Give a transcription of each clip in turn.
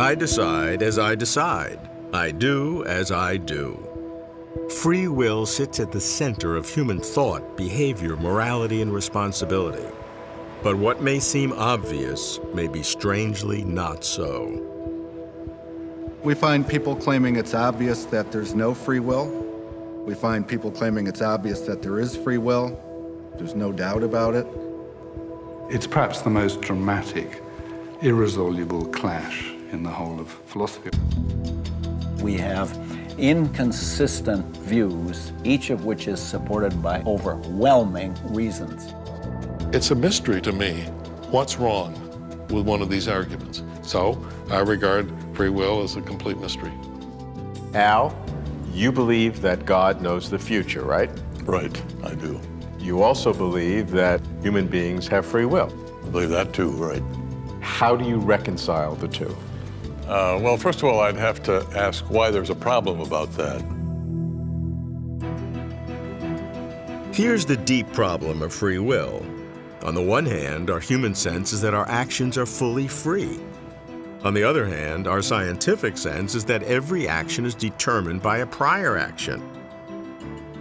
I decide as I decide. I do as I do. Free will sits at the center of human thought, behavior, morality, and responsibility. But what may seem obvious may be strangely not so. We find people claiming it's obvious that there's no free will. We find people claiming it's obvious that there is free will. There's no doubt about it. It's perhaps the most dramatic, irresoluble clash in the whole of philosophy. We have inconsistent views, each of which is supported by overwhelming reasons. It's a mystery to me what's wrong with one of these arguments. So I regard free will as a complete mystery. Al, you believe that God knows the future, right? Right, I do. You also believe that human beings have free will. I believe that too, right. How do you reconcile the two? Well, first of all, I'd have to ask why there's a problem about that. Here's the deep problem of free will. On the one hand, our human sense is that our actions are fully free. On the other hand, our scientific sense is that every action is determined by a prior action.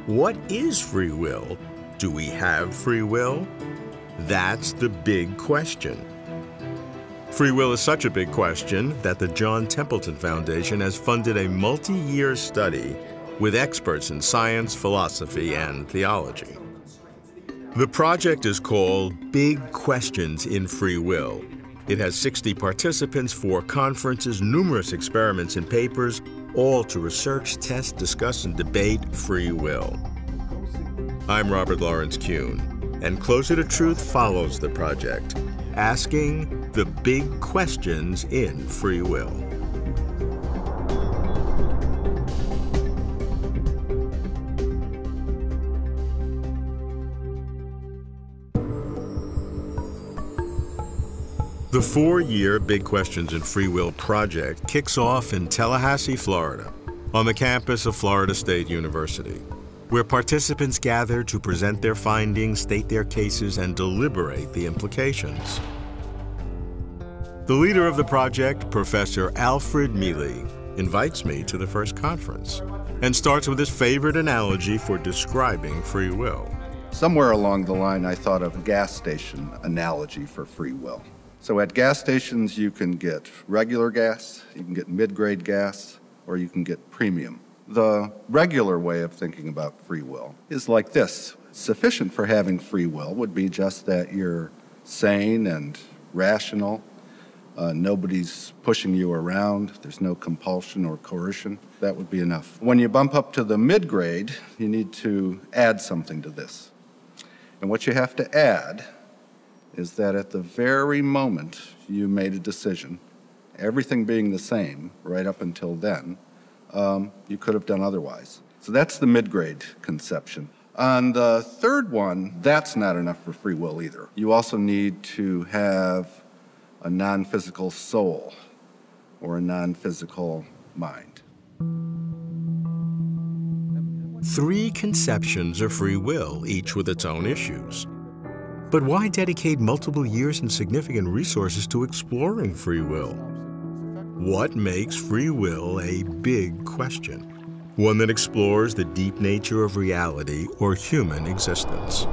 What is free will? Do we have free will? That's the big question. Free will is such a big question that the John Templeton Foundation has funded a multi-year study with experts in science, philosophy, and theology. The project is called Big Questions in Free Will. It has 60 participants, 4 conferences, numerous experiments and papers, all to research, test, discuss, and debate free will. I'm Robert Lawrence Kuhn, and Closer to Truth follows the project, asking the big questions in free will. The 4-year Big Questions in Free Will project kicks off in Tallahassee, Florida, on the campus of Florida State University, where participants gather to present their findings, state their cases, and deliberate the implications. The leader of the project, Professor Alfred Mealy, invites me to the first conference and starts with his favorite analogy for describing free will. Somewhere along the line, I thought of a gas station analogy for free will. So at gas stations, you can get regular gas, you can get mid-grade gas, or you can get premium. The regular way of thinking about free will is like this. Sufficient for having free will would be just that you're sane and rational. Nobody's pushing you around. There's no compulsion or coercion. That would be enough. When you bump up to the mid-grade, you need to add something to this. And what you have to add is that at the very moment you made a decision, everything being the same right up until then, you could have done otherwise. So that's the mid-grade conception. On the third one, that's not enough for free will either. You also need to have a non-physical soul or a non-physical mind. 3 conceptions of free will, each with its own issues. But why dedicate multiple years and significant resources to exploring free will? What makes free will a big question? One that explores the deep nature of reality or human existence.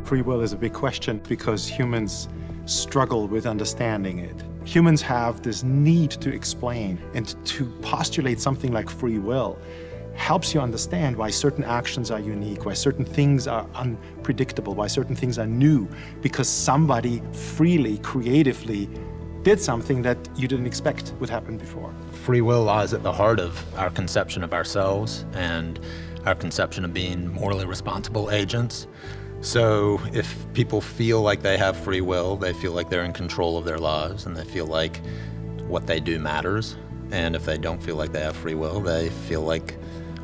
Free will is a big question because humans struggle with understanding it. Humans have this need to explain, and to postulate something like free will helps you understand why certain actions are unique, why certain things are unpredictable, why certain things are new, because somebody freely, creatively did something that you didn't expect would happen before. Free will lies at the heart of our conception of ourselves and our conception of being morally responsible agents. So if people feel like they have free will, they feel like they're in control of their lives, and they feel like what they do matters. And if they don't feel like they have free will, they feel like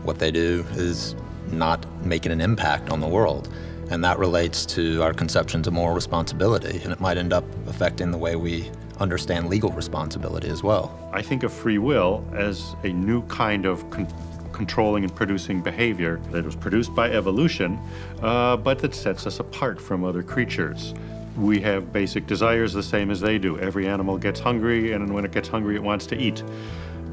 what they do is not making an impact on the world. And that relates to our conceptions of moral responsibility, and it might end up affecting the way we understand legal responsibility as well. I think of free will as a new kind of controlling and producing behavior that was produced by evolution, but that sets us apart from other creatures. We have basic desires the same as they do. Every animal gets hungry, and when it gets hungry, it wants to eat.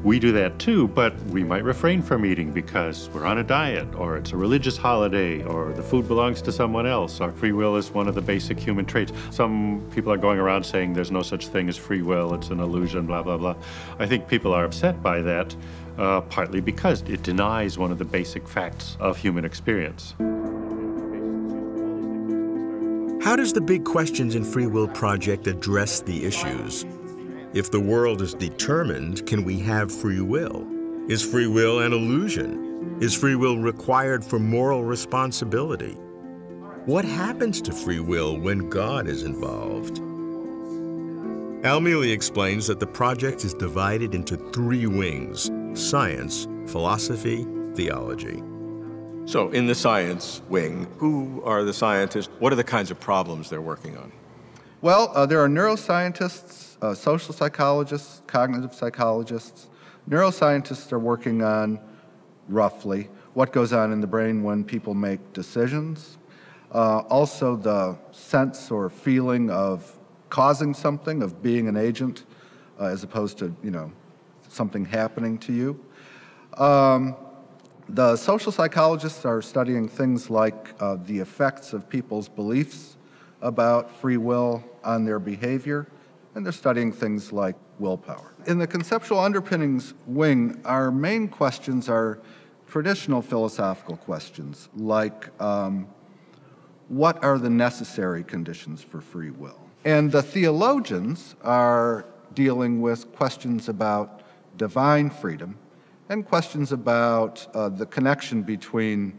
We do that too, but we might refrain from eating because we're on a diet, or it's a religious holiday, or the food belongs to someone else. Our free will is one of the basic human traits. Some people are going around saying there's no such thing as free will, it's an illusion, blah, blah, blah. I think people are upset by that, partly because it denies one of the basic facts of human experience. How does the Big Questions in Free Will Project address the issues? If the world is determined, can we have free will? Is free will an illusion? Is free will required for moral responsibility? What happens to free will when God is involved? Al Mealy explains that the project is divided into 3 wings: science, philosophy, theology. So in the science wing, who are the scientists? What are the kinds of problems they're working on? Well, there are neuroscientists, social psychologists, cognitive psychologists. Neuroscientists are working on, roughly, what goes on in the brain when people make decisions. Also the sense or feeling of causing something, of being an agent, as opposed to, something happening to you. The social psychologists are studying things like the effects of people's beliefs about free will on their behavior, and they're studying things like willpower. In the conceptual underpinnings wing, our main questions are traditional philosophical questions, like what are the necessary conditions for free will? And the theologians are dealing with questions about divine freedom and questions about the connection between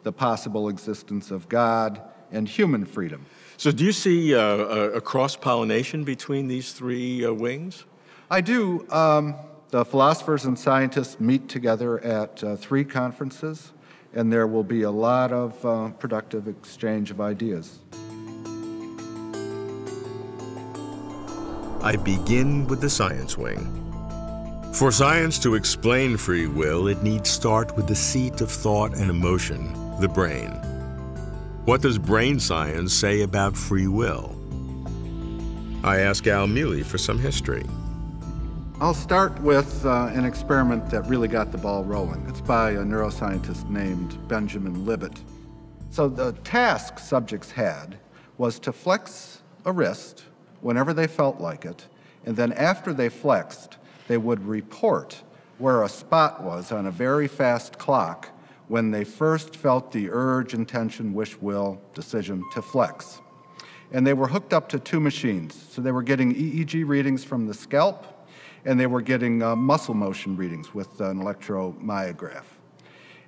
the possible existence of God and human freedom. So do you see a cross-pollination between these 3 wings? I do. The philosophers and scientists meet together at 3 conferences, and there will be a lot of productive exchange of ideas. I begin with the science wing. For science to explain free will, it needs start with the seat of thought and emotion, the brain. What does brain science say about free will? I ask Al Mealy for some history. I'll start with an experiment that really got the ball rolling. It's by a neuroscientist named Benjamin Libet. So the task subjects had was to flex a wrist whenever they felt like it, and then after they flexed, they would report where a spot was on a very fast clock when they first felt the urge, intention, wish, will, decision to flex. And they were hooked up to 2 machines. So they were getting EEG readings from the scalp, and they were getting muscle motion readings with an electromyograph.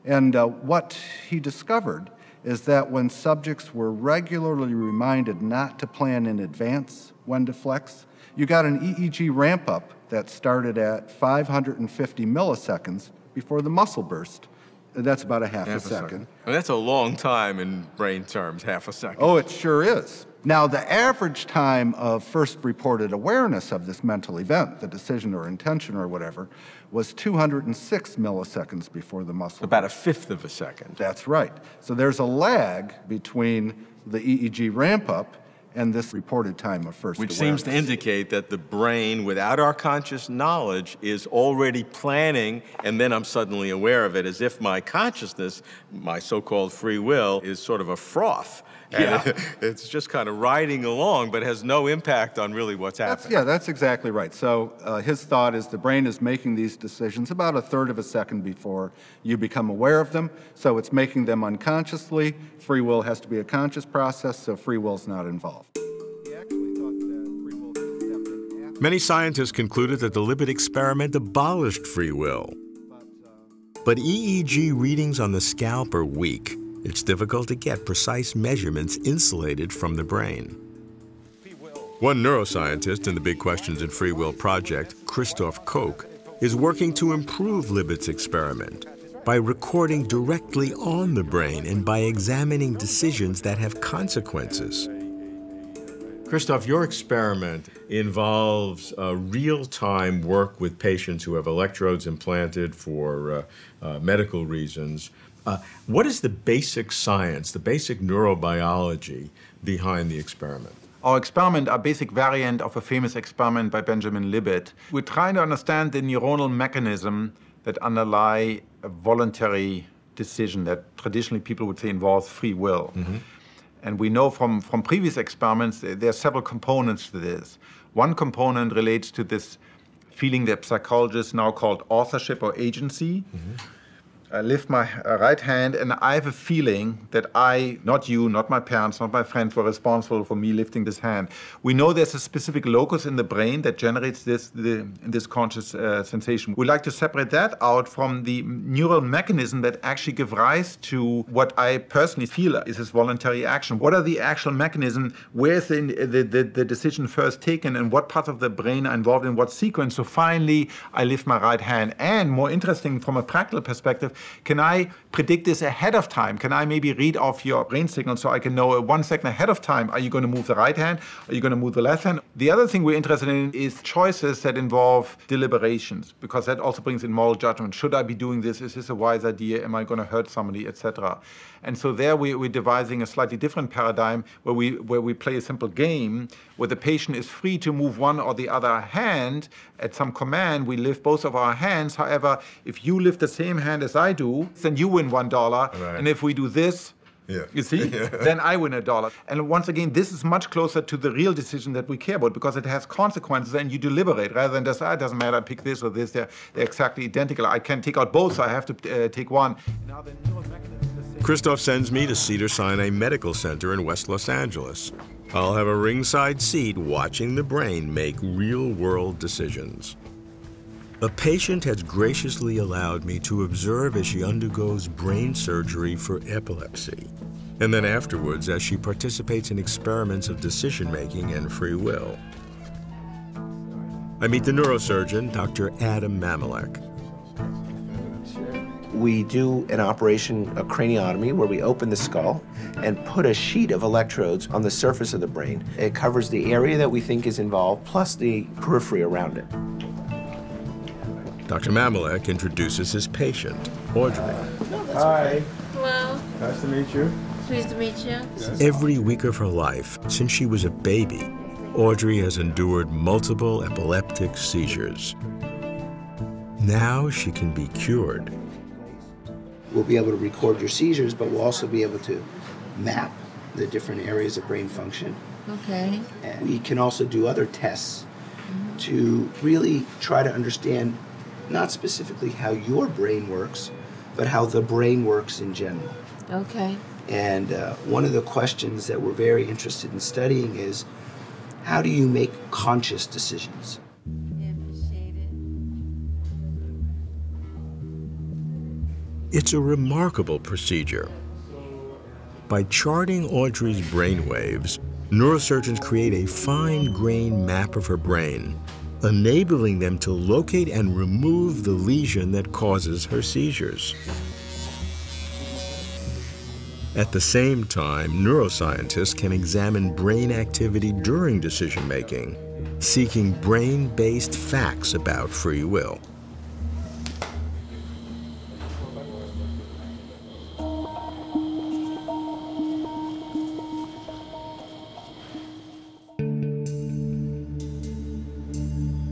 And what he discovered is that when subjects were regularly reminded not to plan in advance when to flex, you got an EEG ramp-up that started at 550 milliseconds before the muscle burst. That's about a half a second. Well, that's a long time in brain terms, half a second. Oh, it sure is. Now, the average time of first reported awareness of this mental event, the decision or intention or whatever, was 206 milliseconds before the muscle. About a fifth of a second. That's right. So there's a lag between the EEG ramp-up and this reported time of first awareness. Which seems to indicate that the brain, without our conscious knowledge, is already planning, and then I'm suddenly aware of it, as if my consciousness, my so-called free will, is sort of a froth. Yeah. It's just kind of riding along, but has no impact on really what's happening. That's exactly right. So his thought is the brain is making these decisions about a third of a second before you become aware of them. So it's making them unconsciously. Free will has to be a conscious process, so free will's not involved. He actually thought that free will could step in after. Many scientists concluded that the Libet experiment abolished free will. But EEG readings on the scalp are weak. It's difficult to get precise measurements insulated from the brain. One neuroscientist in the Big Questions in Free Will project, Christoph Koch, is working to improve Libet's experiment by recording directly on the brain and by examining decisions that have consequences. Christoph, your experiment involves real-time work with patients who have electrodes implanted for medical reasons. What is the basic science, the basic neurobiology behind the experiment? Our experiment, a basic variant of a famous experiment by Benjamin Libet. We're trying to understand the neuronal mechanism that underlie a voluntary decision that traditionally people would say involves free will. Mm-hmm. And we know from previous experiments there are several components to this. One component relates to this feeling that psychologists now call authorship or agency. Mm-hmm. I lift my right hand and I have a feeling that I, not you, not my parents, not my friends, were responsible for me lifting this hand. We know there's a specific locus in the brain that generates this conscious sensation. We like to separate that out from the neural mechanism that actually give rise to what I personally feel is this voluntary action. What are the actual mechanisms? Where's the decision first taken and what parts of the brain are involved in what sequence? So finally, I lift my right hand. And more interesting from a practical perspective, can I predict this ahead of time? Can I maybe read off your brain signal so I can know 1 second ahead of time, are you going to move the right hand? Are you going to move the left hand? The other thing we're interested in is choices that involve deliberations, because that also brings in moral judgment. Should I be doing this? Is this a wise idea? Am I going to hurt somebody, etc.? And so there we're devising a slightly different paradigm where we play a simple game where the patient is free to move one or the other hand. At some command, we lift both of our hands. However, if you lift the same hand as I do, then you win $1. Right. And if we do this, you see, then I win $1. And once again, this is much closer to the real decision that we care about because it has consequences and you deliberate rather than just, it doesn't matter, I pick this or this, they're exactly identical. I can't take out both, so I have to take one. Now the neural mechanism. Christoph sends me to Cedars-Sinai Medical Center in West Los Angeles. I'll have a ringside seat watching the brain make real-world decisions. A patient has graciously allowed me to observe as she undergoes brain surgery for epilepsy, and then afterwards as she participates in experiments of decision-making and free will. I meet the neurosurgeon, Dr. Adam Mamalek. We do an operation, a craniotomy, where we open the skull and put a sheet of electrodes on the surface of the brain. It covers the area that we think is involved, plus the periphery around it. Dr. Mamalek introduces his patient, Audrey. Hi. Hello. Nice to meet you. Pleased to meet you. Every week of her life, since she was a baby, Audrey has endured multiple epileptic seizures. Now she can be cured. We'll be able to record your seizures, but we'll also be able to map the different areas of brain function. Okay. And we can also do other tests to really try to understand not specifically how your brain works, but how the brain works in general. Okay. And one of the questions that we're very interested in studying is, how do you make conscious decisions? It's a remarkable procedure. By charting Audrey's brainwaves, neurosurgeons create a fine-grained map of her brain, enabling them to locate and remove the lesion that causes her seizures. At the same time, neuroscientists can examine brain activity during decision-making, seeking brain-based facts about free will.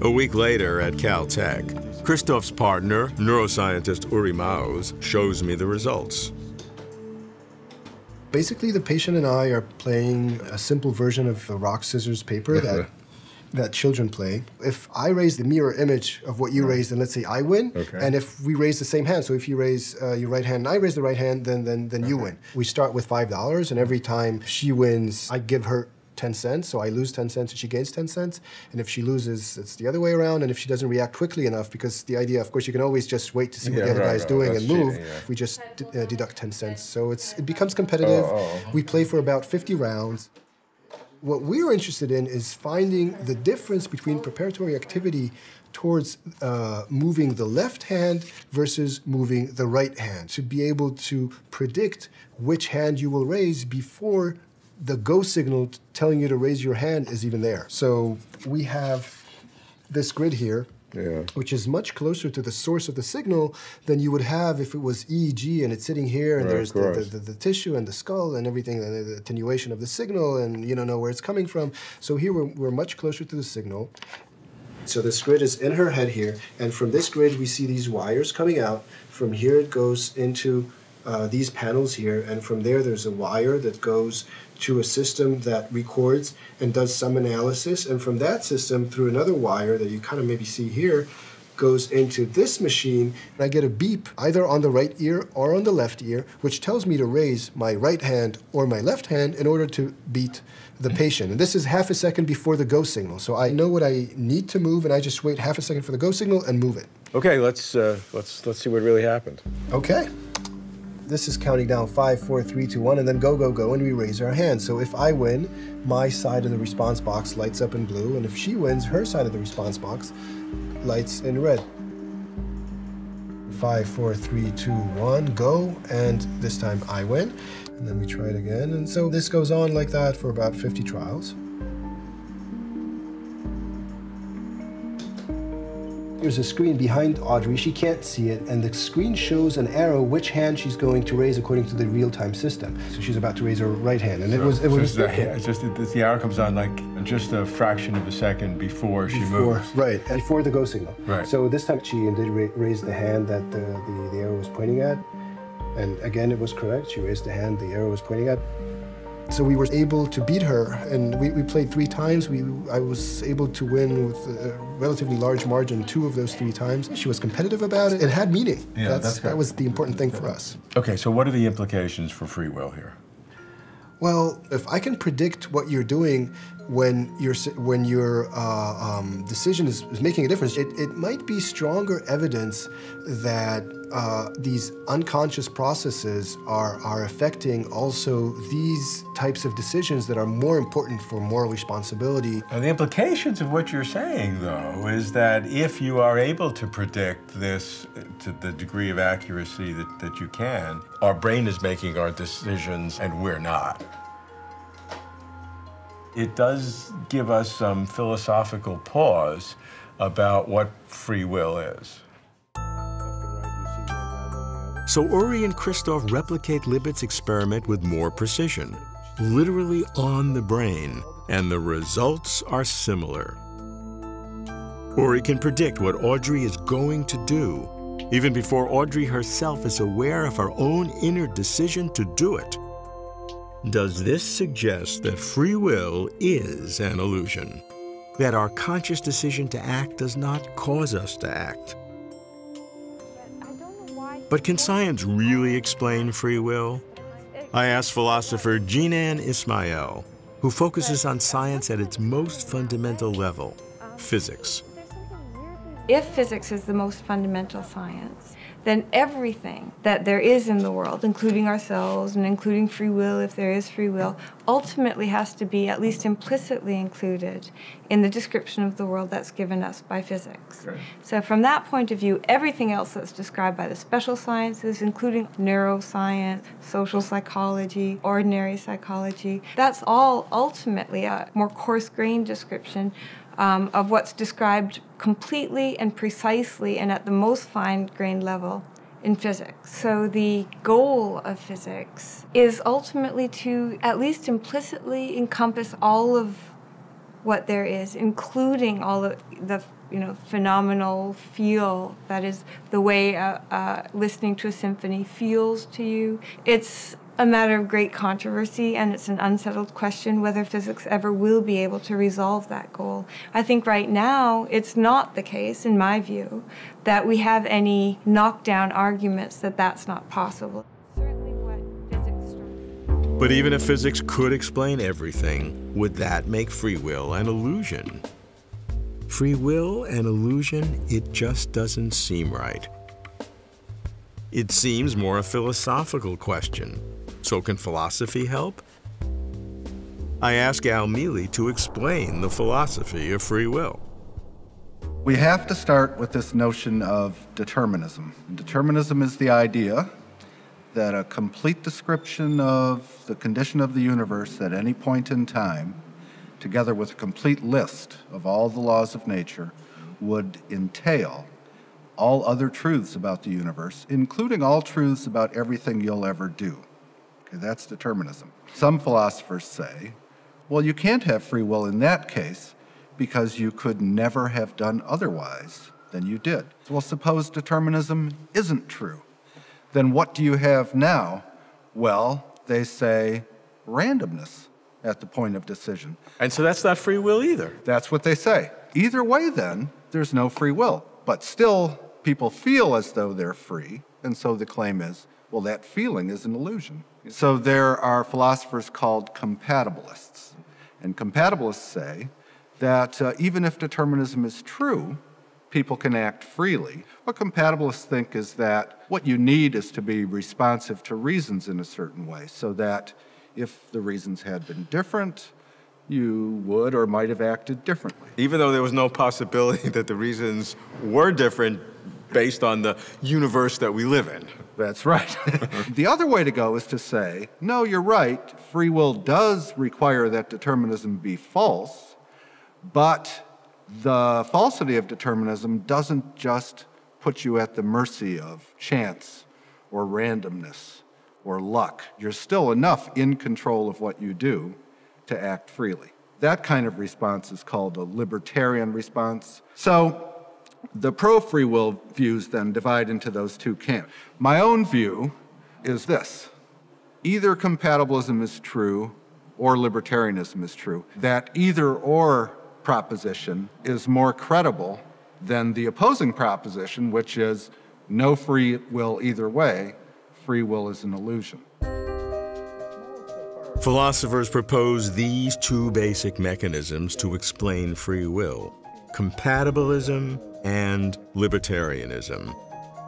A week later at Caltech, Christoph's partner, neuroscientist Uri Maus, shows me the results. Basically, the patient and I are playing a simple version of the rock, scissors, paper that children play. If I raise the mirror image of what you raised, then let's say I win. Okay. And if we raise the same hand, so if you raise your right hand and I raise the right hand, then you win. We start with $5, and every time she wins, I give her 10 cents, so I lose 10 cents and she gains 10 cents. And if she loses, it's the other way around. And if she doesn't react quickly enough, because the idea, of course, you can always just wait to see what the other guy's doing and move, we just deduct 10 cents. So it becomes competitive. We play for about 50 rounds. What we're interested in is finding the difference between preparatory activity towards moving the left hand versus moving the right hand, to be able to predict which hand you will raise before the go signal telling you to raise your hand is even there. So we have this grid here, which is much closer to the source of the signal than you would have if it was EEG and it's sitting here and there's the tissue and the skull and everything, the attenuation of the signal, and you don't know where it's coming from. So here we're much closer to the signal. So this grid is in her head here, and from this grid we see these wires coming out. From here it goes into these panels here, and from there's a wire that goes to a system that records and does some analysis, and from that system through another wire that you kind of maybe see here goes into this machine, and I get a beep either on the right ear or on the left ear, which tells me to raise my right hand or my left hand in order to beat the patient. And this is half a second before the go signal. So I know what I need to move, and I just wait half a second for the go signal and move it. Okay, let's see what really happened. Okay. This is counting down 5, 4, 3, 2, 1, and then go, go, go, and we raise our hand. So if I win, my side of the response box lights up in blue, and if she wins, her side of the response box lights in red. 5, 4, 3, 2, 1, go, and this time I win. And then we try it again, and so this goes on like that for about 50 trials. There's a screen behind Audrey. She can't see it, and the screen shows an arrow which hand she's going to raise according to the real-time system. So she's about to raise her right hand, and the arrow comes on like just a fraction of a second before she moves. Right, before the go signal. Right. So this time she did raise the hand that the arrow was pointing at, and again it was correct. She raised the hand the arrow was pointing at. So we were able to beat her, and we played 3 times. I was able to win with a relatively large margin 2 of those 3 times. She was competitive about it. It had meaning. Yeah, that was the important thing for us. Okay, so what are the implications for free will here? Well, if I can predict what you're doing when your decision is making a difference, it might be stronger evidence that these unconscious processes are affecting also these types of decisions that are more important for moral responsibility. Now, the implications of what you're saying, though, is that if you are able to predict this to the degree of accuracy that you can, our brain is making our decisions and we're not. It does give us some philosophical pause about what free will is. So Uri and Christoph replicate Libet's experiment with more precision, literally on the brain, and the results are similar. Uri can predict what Audrey is going to do, even before Audrey herself is aware of her own inner decision to do it. Does this suggest that free will is an illusion? That our conscious decision to act does not cause us to act? But can science really explain free will? I asked philosopher Jinan Ismail, who focuses on science at its most fundamental level, physics. If physics is the most fundamental science, then everything that there is in the world, including ourselves and including free will, if there is free will, ultimately has to be at least implicitly included in the description of the world that's given us by physics. Right. So from that point of view, everything else that's described by the special sciences, including neuroscience, social psychology, ordinary psychology, that's all ultimately a more coarse-grained description of what's described completely and precisely and at the most fine-grained level in physics. So the goal of physics is ultimately to at least implicitly encompass all of what there is, including all of the phenomenal feel, that is the way listening to a symphony feels to you. It's a matter of great controversy, and it's an unsettled question whether physics ever will be able to resolve that goal. I think right now it's not the case, in my view, that we have any knockdown arguments that that's not possible. Certainly what physics. But even if physics could explain everything, would that make free will an illusion? Free will an illusion? It just doesn't seem right. It seems more a philosophical question. So can philosophy help? I ask Al Mealy to explain the philosophy of free will. We have to start with this notion of determinism. Determinism is the idea that a complete description of the condition of the universe at any point in time, together with a complete list of all the laws of nature, would entail all other truths about the universe, including all truths about everything you'll ever do. Okay, that's determinism. Some philosophers say, well, you can't have free will in that case because you could never have done otherwise than you did. Well, suppose determinism isn't true. Then what do you have now? Well, they say randomness at the point of decision. And so that's not free will either. That's what they say. Either way, then, there's no free will. But still, people feel as though they're free, and so the claim is, well, that feeling is an illusion. So there are philosophers called compatibilists. And compatibilists say that even if determinism is true, people can act freely. What compatibilists think is that what you need is to be responsive to reasons in a certain way, so that if the reasons had been different, you would or might have acted differently. Even though there was no possibility that the reasons were different based on the universe that we live in. That's right. The other way to go is to say, no, you're right, free will does require that determinism be false, but the falsity of determinism doesn't just put you at the mercy of chance or randomness or luck. You're still enough in control of what you do to act freely. That kind of response is called a libertarian response. So the pro-free will views then divide into those two camps. My own view is this: either compatibilism is true or libertarianism is true. That either or proposition is more credible than the opposing proposition, which is no free will either way. Free will is an illusion. Philosophers propose these two basic mechanisms to explain free will: compatibilism and libertarianism.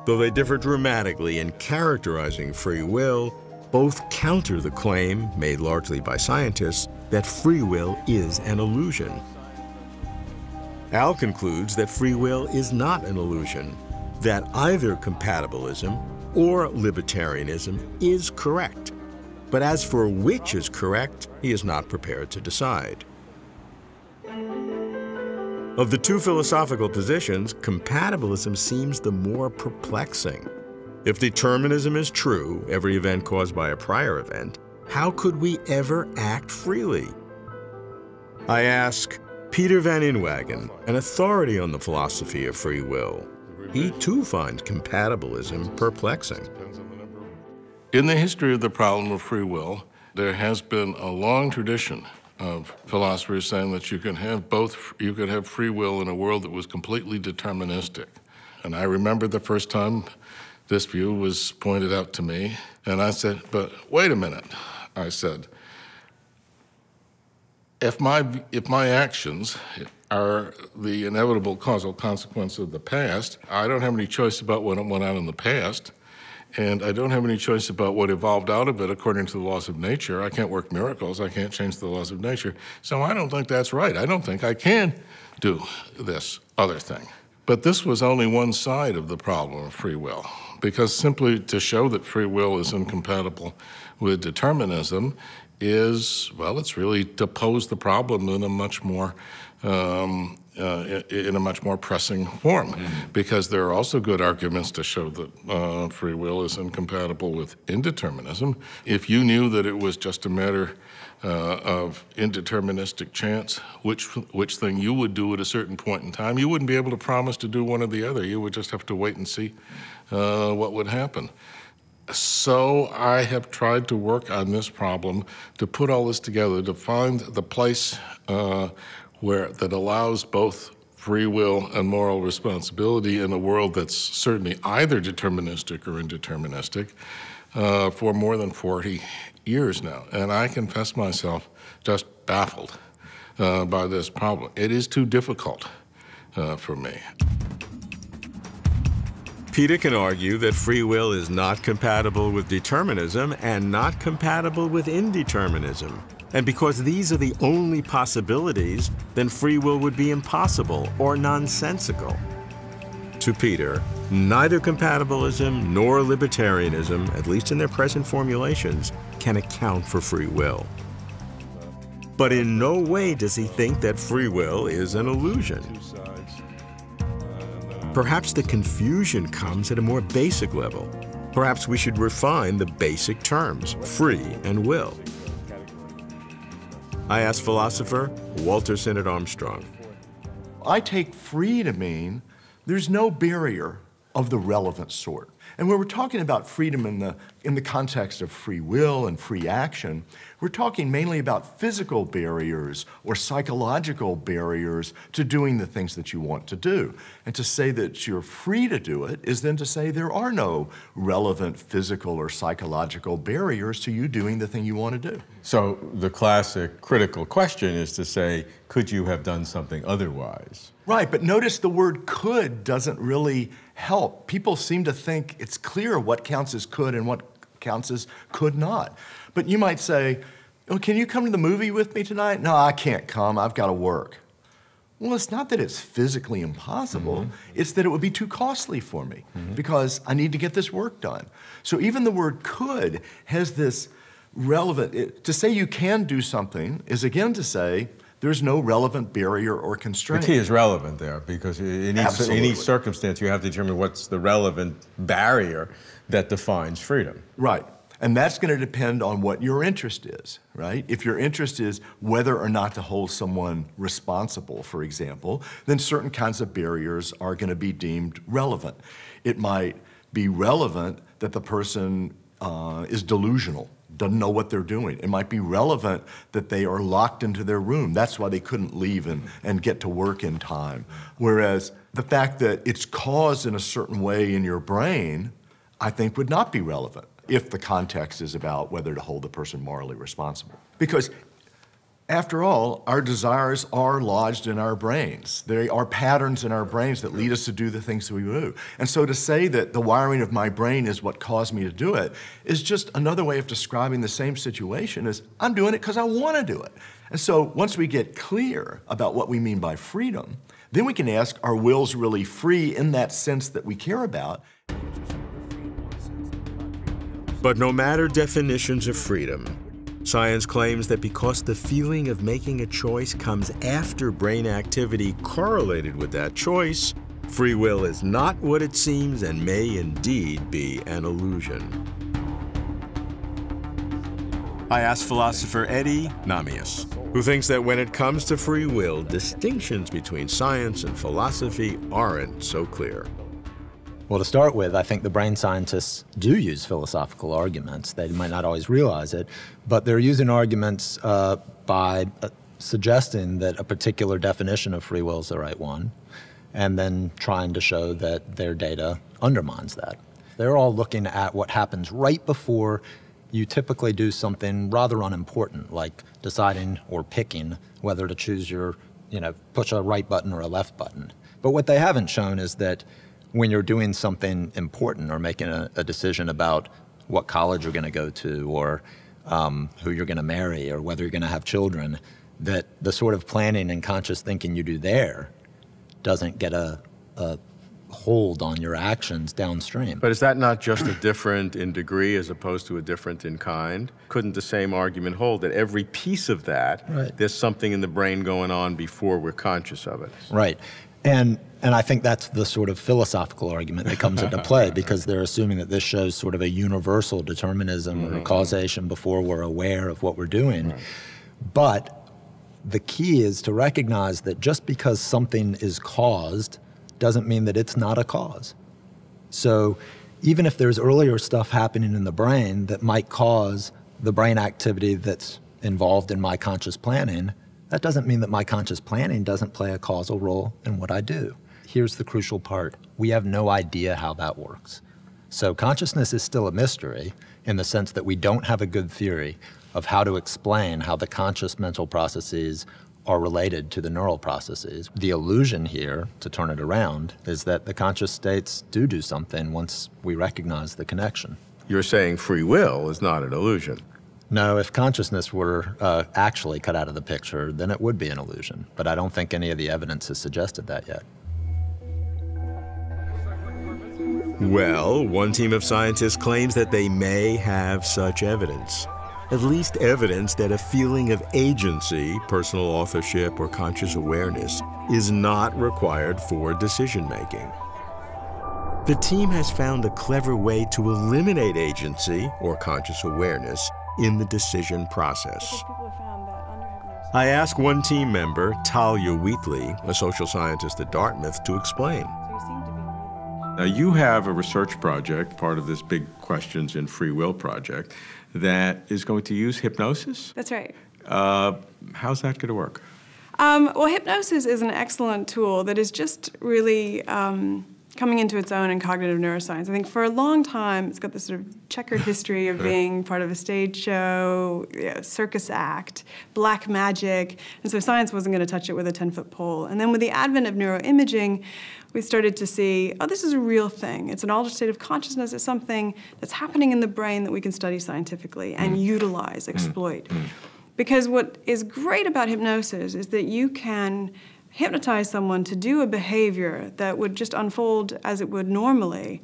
Though they differ dramatically in characterizing free will, both counter the claim, made largely by scientists, that free will is an illusion. Al concludes that free will is not an illusion, that either compatibilism or libertarianism is correct. But as for which is correct, he is not prepared to decide. Of the two philosophical positions, compatibilism seems the more perplexing. If determinism is true, every event caused by a prior event, how could we ever act freely? I ask Peter van Inwagen, an authority on the philosophy of free will. He too finds compatibilism perplexing. In the history of the problem of free will, there has been a long tradition of philosophers saying that you can have free will in a world that was completely deterministic. And I remember the first time this view was pointed out to me, and I said, but wait a minute, I said, if my actions are the inevitable causal consequence of the past, I don't have any choice about what went on in the past, and I don't have any choice about what evolved out of it according to the laws of nature. I can't work miracles. I can't change the laws of nature. So I don't think that's right. I don't think I can do this other thing. But this was only one side of the problem of free will, because simply to show that free will is incompatible with determinism is, well, it's really to pose the problem in a much more pressing form, because there are also good arguments to show that free will is incompatible with indeterminism. If you knew that it was just a matter of indeterministic chance, which thing you would do at a certain point in time, you wouldn't be able to promise to do one or the other. You would just have to wait and see what would happen. So I have tried to work on this problem, to put all this together, to find the place that allows both free will and moral responsibility in a world that's certainly either deterministic or indeterministic for more than 40 years now. And I confess myself just baffled by this problem. It is too difficult for me. Peter can argue that free will is not compatible with determinism and not compatible with indeterminism. And because these are the only possibilities, then free will would be impossible or nonsensical. To Peter, neither compatibilism nor libertarianism, at least in their present formulations, can account for free will. But in no way does he think that free will is an illusion. perhaps the confusion comes at a more basic level. Perhaps we should refine the basic terms, free and will. I asked philosopher Walter Sinnott-Armstrong. I take free to mean there's no barrier of the relevant sort. And when we're talking about freedom in the context of free will and free action, we're talking mainly about physical barriers or psychological barriers to doing the things that you want to do. And to say that you're free to do it is then to say there are no relevant physical or psychological barriers to you doing the thing you want to do. So the classic critical question is to say, could you have done something otherwise? Right, but notice the word could doesn't really help. People seem to think it's clear what counts as could and what counts as could not. But you might say, oh, can you come to the movie with me tonight? No, I can't come, I've got to work. Well, it's not that it's physically impossible, it's that it would be too costly for me because I need to get this work done. So even the word could has this relevant, to say you can do something is again to say, there's no relevant barrier or constraint. The key is relevant there, because in each circumstance you have to determine what's the relevant barrier that defines freedom. Right, and that's going to depend on what your interest is, right? If your interest is whether or not to hold someone responsible, for example, then certain kinds of barriers are going to be deemed relevant. It might be relevant that the person is delusional, doesn't know what they're doing. It might be relevant that they are locked into their room. That's why they couldn't leave and get to work in time. Whereas the fact that it's caused in a certain way in your brain, I think would not be relevant if the context is about whether to hold the person morally responsible. Because after all, our desires are lodged in our brains. They are patterns in our brains that lead us to do the things that we do. And so to say that the wiring of my brain is what caused me to do it is just another way of describing the same situation as I'm doing it because I want to do it. And so once we get clear about what we mean by freedom, then we can ask, are wills really free in that sense that we care about? But no matter definitions of freedom, science claims that because the feeling of making a choice comes after brain activity correlated with that choice, free will is not what it seems and may indeed be an illusion. I asked philosopher Eddie Namias, who thinks that when it comes to free will, distinctions between science and philosophy aren't so clear. Well, to start with, I think the brain scientists do use philosophical arguments. They might not always realize it, but they're using arguments by suggesting that a particular definition of free will is the right one, and then trying to show that their data undermines that. They're all looking at what happens right before you typically do something rather unimportant, like deciding or picking whether to choose your, push a right button or a left button. But what they haven't shown is that when you're doing something important or making a decision about what college you're going to go to or who you're going to marry or whether you're going to have children, that the sort of planning and conscious thinking you do there doesn't get a hold on your actions downstream. But is that not just a different in degree as opposed to a different in kind? Couldn't the same argument hold that every piece of that, there's something in the brain going on before we're conscious of it? Right. And I think that's the sort of philosophical argument that comes into play, because they're assuming that this shows sort of a universal determinism or causation before we're aware of what we're doing. Right. But the key is to recognize that just because something is caused doesn't mean that it's not a cause. So even if there's earlier stuff happening in the brain that might cause the brain activity that's involved in my conscious planning, that doesn't mean that my conscious planning doesn't play a causal role in what I do. Here's the crucial part. We have no idea how that works. So consciousness is still a mystery in the sense that we don't have a good theory of how to explain how the conscious mental processes are related to the neural processes. The illusion here, to turn it around, is that the conscious states do something once we recognize the connection. You're saying free will is not an illusion. No, if consciousness were actually cut out of the picture, then it would be an illusion. But I don't think any of the evidence has suggested that yet. Well, one team of scientists claims that they may have such evidence. At least evidence that a feeling of agency, personal authorship, or conscious awareness is not required for decision-making. The team has found a clever way to eliminate agency, or conscious awareness, in the decision process. I asked one team member, Talia Wheatley, a social scientist at Dartmouth, to explain. Now, you have a research project, part of this big Questions in Free Will project, that is going to use hypnosis? That's right. How's that going to work? Well, hypnosis is an excellent tool that is just really coming into its own in cognitive neuroscience. I think for a long time, it's got this sort of checkered history of being part of a stage show, circus act, black magic, and so science wasn't going to touch it with a 10-foot pole. And then with the advent of neuroimaging, we started to see, oh, this is a real thing. It's an altered state of consciousness. It's something that's happening in the brain that we can study scientifically and utilize, exploit. Because what is great about hypnosis is that you can hypnotize someone to do a behavior that would just unfold as it would normally,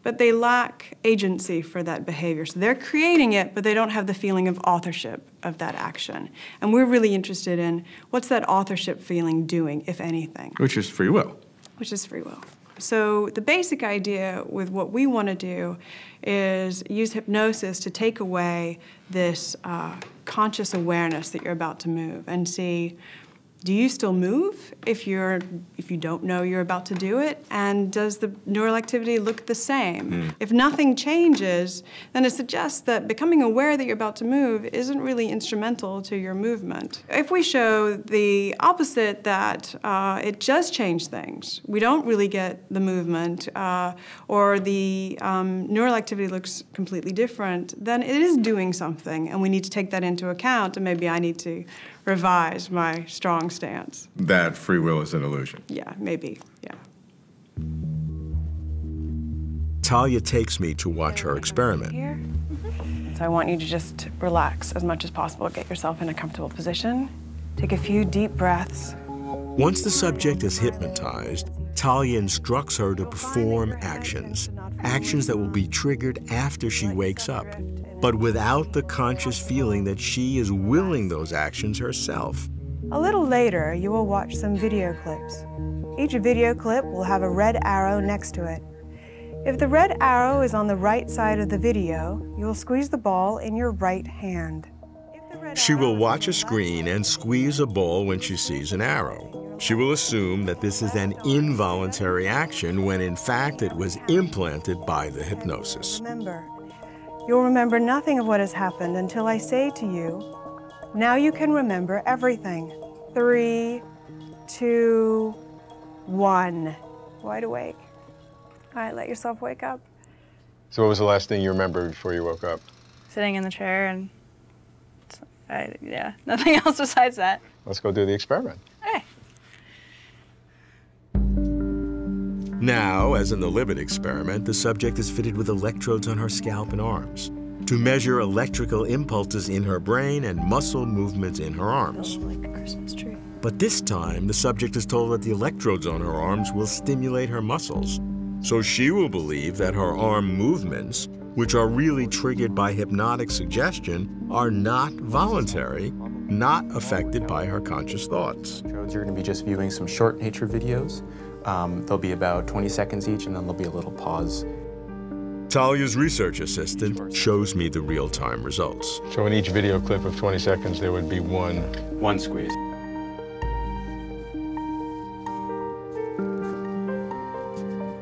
but they lack agency for that behavior. So they're creating it, but they don't have the feeling of authorship of that action. And we're really interested in what's that authorship feeling doing, if anything. Which is free will. Which is free will. So the basic idea with what we want to do is use hypnosis to take away this conscious awareness that you're about to move and see, do you still move if you don't know you're about to do it? And does the neural activity look the same? If nothing changes, then it suggests that becoming aware that you're about to move isn't really instrumental to your movement. If we show the opposite, that it does change things, we don't really get the movement, or the neural activity looks completely different, then it is doing something, and we need to take that into account, and maybe I need to revise my strong stance. That free will is an illusion. Yeah, maybe, yeah. Talia takes me to watch her experiment. Here. So I want you to just relax as much as possible. Get yourself in a comfortable position. Take a few deep breaths. Once the subject is hypnotized, Talia instructs her to perform actions that will be triggered after she wakes up, but without the conscious feeling that she is willing those actions herself. A little later, you will watch some video clips. Each video clip will have a red arrow next to it. If the red arrow is on the right side of the video, you will squeeze the ball in your right hand. She will watch a screen and squeeze a ball when she sees an arrow. She will assume that this is an involuntary action when in fact it was implanted by the hypnosis. Remember, you'll remember nothing of what has happened until I say to you, now you can remember everything. 3, 2, 1. Wide awake. All right, let yourself wake up. So what was the last thing you remember before you woke up? Sitting in the chair and, yeah, nothing else besides that. Let's go do the experiment. Okay. Now, as in the Libet experiment, the subject is fitted with electrodes on her scalp and arms to measure electrical impulses in her brain and muscle movements in her arms. Like a Christmas tree. But this time, the subject is told that the electrodes on her arms will stimulate her muscles. So she will believe that her arm movements, which are really triggered by hypnotic suggestion, are not voluntary, not affected by her conscious thoughts. You're going to be just viewing some short nature videos. They'll be about 20 seconds each, and then there'll be a little pause. Talia's research assistant shows me the real-time results. So in each video clip of 20 seconds, there would be one squeeze.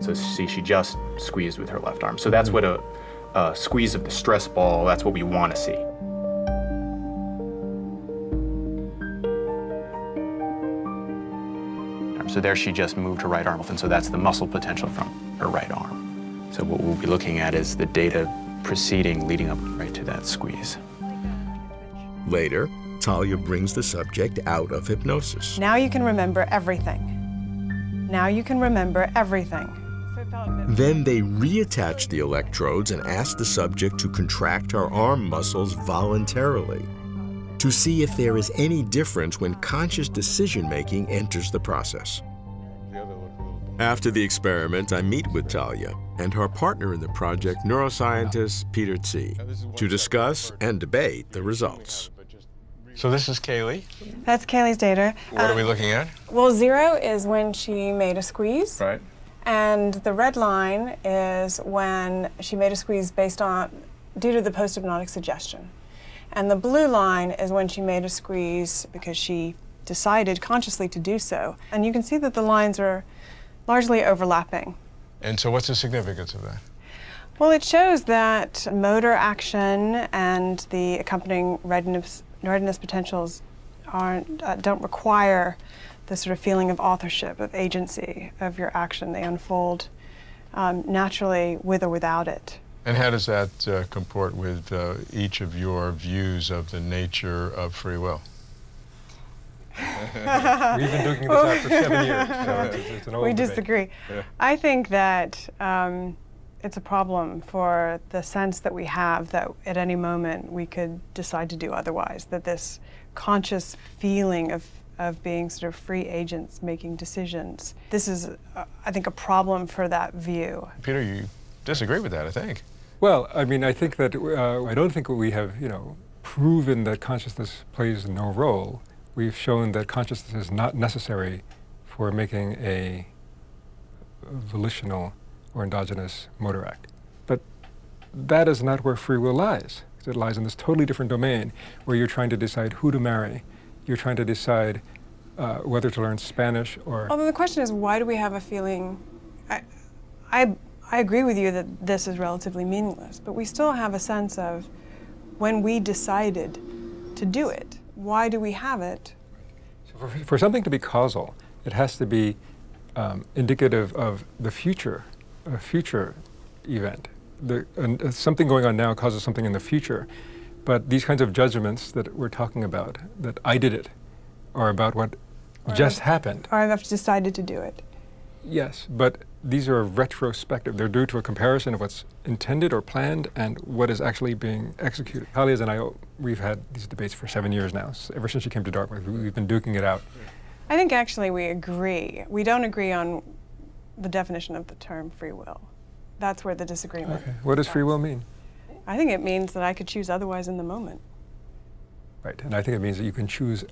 So see, she just squeezed with her left arm. So that's what a squeeze of the stress ball, that's what we want to see. So there she just moved her right arm off, and so that's the muscle potential from her right arm. So what we'll be looking at is the data preceding, leading up right to that squeeze. Later, Talia brings the subject out of hypnosis. Now you can remember everything. Now you can remember everything. Then they reattach the electrodes and ask the subject to contract her arm muscles voluntarily to see if there is any difference when conscious decision-making enters the process. After the experiment, I meet with Talia and her partner in the project, neuroscientist Peter Tse, to discuss and debate the results. So this is Kaylee. That's Kaylee's data. What are we looking at? Well, 0 is when she made a squeeze. Right. And the red line is when she made a squeeze due to the post-hypnotic suggestion. And the blue line is when she made a squeeze because she decided consciously to do so. And you can see that the lines are largely overlapping. And so what's the significance of that? Well, it shows that motor action and the accompanying readiness potentials don't require the sort of feeling of authorship, of agency of your action. They unfold naturally with or without it. And how does that comport with each of your views of the nature of free will? We've been doing this out for 7 years, so it's an old We debate. disagree. Yeah. I think that it's a problem for the sense that we have that at any moment we could decide to do otherwise, that this conscious feeling of being sort of free agents making decisions. This is, I think, a problem for that view. Peter, you disagree with that, I think. Well, I mean, I think that I don't think we have, proven that consciousness plays no role. We've shown that consciousness is not necessary for making a volitional or endogenous motor act. But that is not where free will lies. It lies in this totally different domain where you're trying to decide who to marry. You're trying to decide whether to learn Spanish or... Although the question is, why do we have a feeling... I agree with you that this is relatively meaningless, but we still have a sense of when we decided to do it. Why do we have it? So for something to be causal, it has to be indicative of the future, a future event. Something going on now causes something in the future, but these kinds of judgments that we're talking about, that I did it, are about what just happened. Or I've decided to do it. Yes, but these are retrospective. They're due to a comparison of what's intended or planned and what is actually being executed. Halias and I, we've had these debates for 7 years now. So ever since she came to Dartmouth, we've been duking it out. I think actually we agree. We don't agree on the definition of the term free will. That's where the disagreement Okay. What does free will mean? I think it means that I could choose otherwise in the moment. Right, and I think it means that you can choose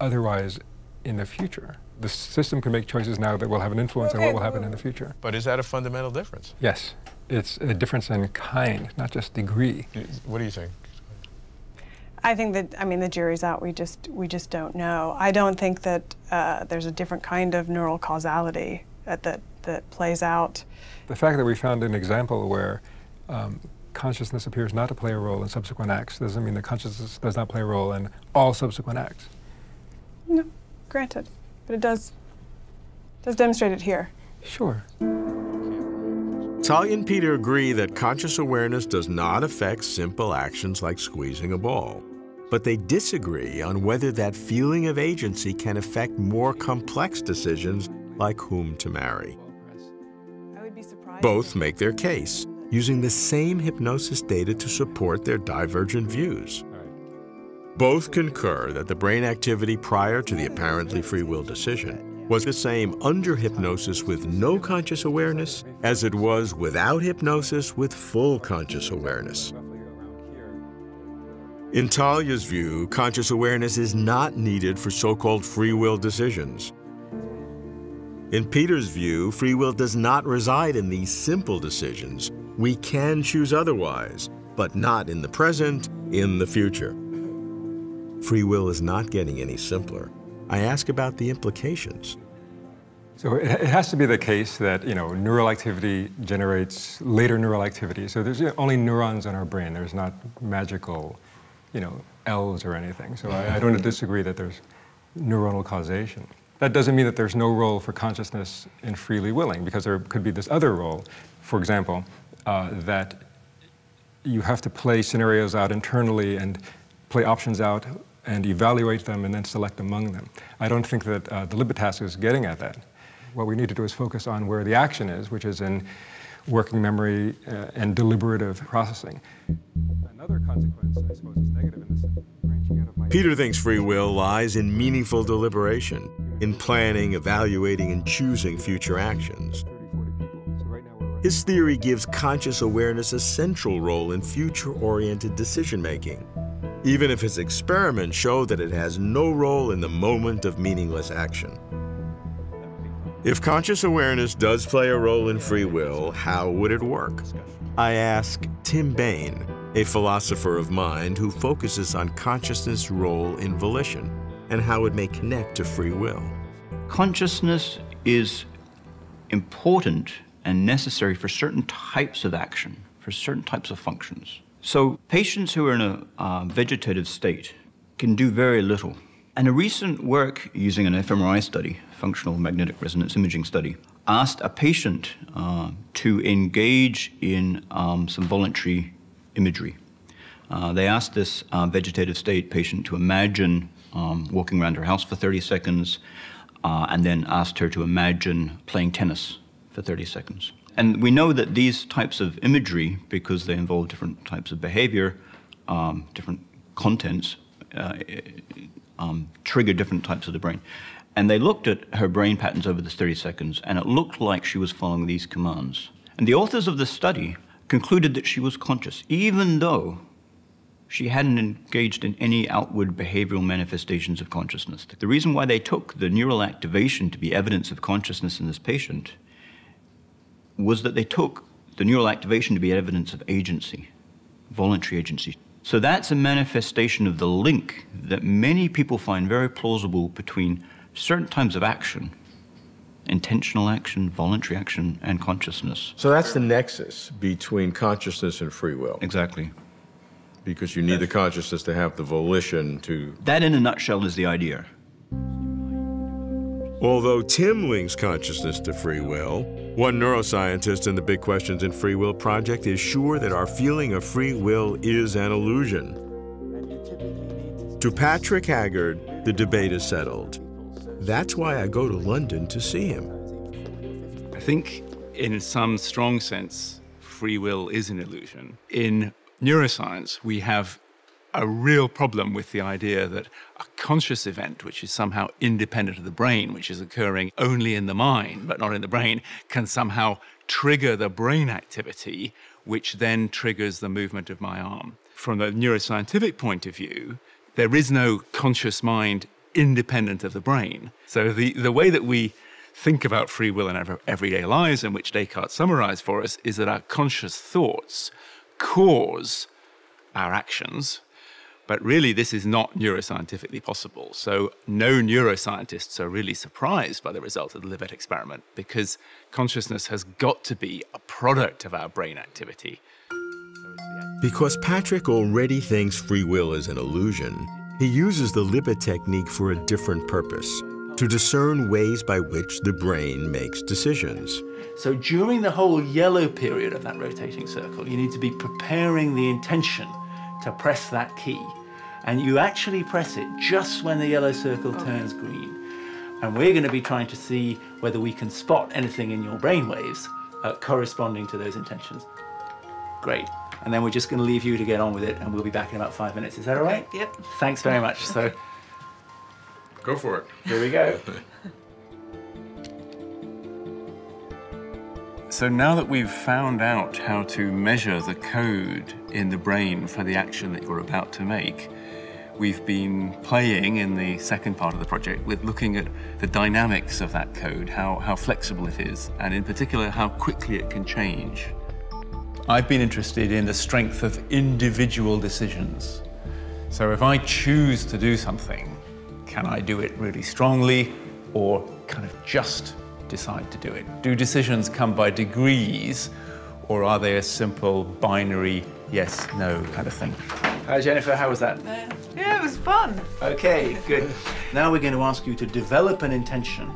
otherwise in the future. The system can make choices now that will have an influence on what will happen in the future. But is that a fundamental difference? Yes, it's a difference in kind, not just degree. What do you think? I think that, the jury's out. We just don't know. I don't think that there's a different kind of neural causality that plays out. The fact that we found an example where consciousness appears not to play a role in subsequent acts doesn't mean that consciousness does not play a role in all subsequent acts. No, granted. But it does demonstrate it here. Sure. Talia and Peter agree that conscious awareness does not affect simple actions like squeezing a ball. But they disagree on whether that feeling of agency can affect more complex decisions like whom to marry. Both make their case, using the same hypnosis data to support their divergent views. Both concur that the brain activity prior to the apparently free will decision was the same under hypnosis with no conscious awareness as it was without hypnosis with full conscious awareness. In Talia's view, conscious awareness is not needed for so-called free will decisions. In Peter's view, free will does not reside in these simple decisions. We can choose otherwise, but not in the present, in the future. Free will is not getting any simpler. I ask about the implications. So it has to be the case that, neural activity generates later neural activity. So there's only neurons in our brain. There's not magical, L's or anything. So I don't disagree that there's neuronal causation. That doesn't mean that there's no role for consciousness in freely willing, because there could be this other role, for example, that you have to play scenarios out internally and play options out and evaluate them and then select among them. I don't think that the Libertas is getting at that. What we need to do is focus on where the action is, which is in working memory and deliberative processing. Another consequence, I suppose, is negative in this branching out of my... Peter thinks free will lies in meaningful deliberation, in planning, evaluating, and choosing future actions. His theory gives conscious awareness a central role in future-oriented decision-making, even if his experiments show that it has no role in the moment of meaningless action. If conscious awareness does play a role in free will, how would it work? I ask Tim Bain, a philosopher of mind who focuses on consciousness' role in volition and how it may connect to free will. Consciousness is important and necessary for certain types of action, for certain types of functions. So patients who are in a vegetative state can do very little. And a recent work using an fMRI study, functional magnetic resonance imaging study, asked a patient to engage in some voluntary imagery. They asked this vegetative state patient to imagine walking around her house for 30 seconds and then asked her to imagine playing tennis for 30 seconds. And we know that these types of imagery, because they involve different types of behavior, different contents, trigger different types of the brain. And they looked at her brain patterns over this 30 seconds, and it looked like she was following these commands. And the authors of this study concluded that she was conscious, even though she hadn't engaged in any outward behavioral manifestations of consciousness. The reason why they took the neural activation to be evidence of consciousness in this patient was that they took the neural activation to be evidence of agency, voluntary agency. So that's a manifestation of the link that many people find very plausible between certain types of action, intentional action, voluntary action, and consciousness. So that's the nexus between consciousness and free will. Exactly. Because you need the consciousness to have the volition to... That, in a nutshell, is the idea. Although Tim links consciousness to free will, one neuroscientist in the Big Questions in Free Will project is sure that our feeling of free will is an illusion. To Patrick Haggard, the debate is settled. That's why I go to London to see him. I think, in some strong sense, free will is an illusion. In neuroscience, we have a real problem with the idea that a conscious event, which is somehow independent of the brain, which is occurring only in the mind but not in the brain, can somehow trigger the brain activity, which then triggers the movement of my arm. From the neuroscientific point of view, there is no conscious mind independent of the brain. So the way that we think about free will in our everyday lives, and which Descartes summarized for us, is that our conscious thoughts cause our actions. But really, this is not neuroscientifically possible. So no neuroscientists are really surprised by the result of the Libet experiment, because consciousness has got to be a product of our brain activity. Because Patrick already thinks free will is an illusion, he uses the Libet technique for a different purpose, to discern ways by which the brain makes decisions. So during the whole yellow period of that rotating circle, you need to be preparing the intention to press that key. And you actually press it just when the yellow circle turns green. And we're going to be trying to see whether we can spot anything in your brainwaves corresponding to those intentions. Great. And then we're just going to leave you to get on with it, and we'll be back in about 5 minutes. Is that all right? Yep. Thanks very much. So, go for it. Here we go. So now that we've found out how to measure the code in the brain for the action that you're about to make, we've been playing in the second part of the project with looking at the dynamics of that code, how flexible it is, and in particular, how quickly it can change. I've been interested in the strength of individual decisions. So if I choose to do something, can I do it really strongly or kind of just decide to do it? Do decisions come by degrees, or are they a simple binary yes, no kind of thing? Hi, Jennifer, how was that? Yeah, it was fun. Okay, good. Now we're going to ask you to develop an intention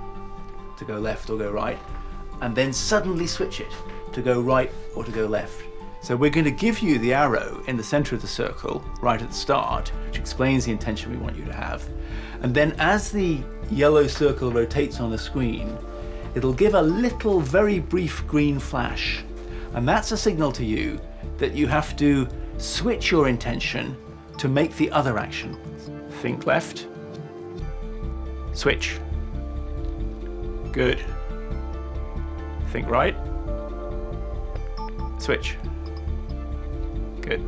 to go left or go right, and then suddenly switch it to go right or to go left. So we're going to give you the arrow in the center of the circle, right at the start, which explains the intention we want you to have. And then as the yellow circle rotates on the screen, it'll give a little, very brief green flash. And that's a signal to you that you have to switch your intention to make the other action. Think left, switch. Good. Think right, switch. Good.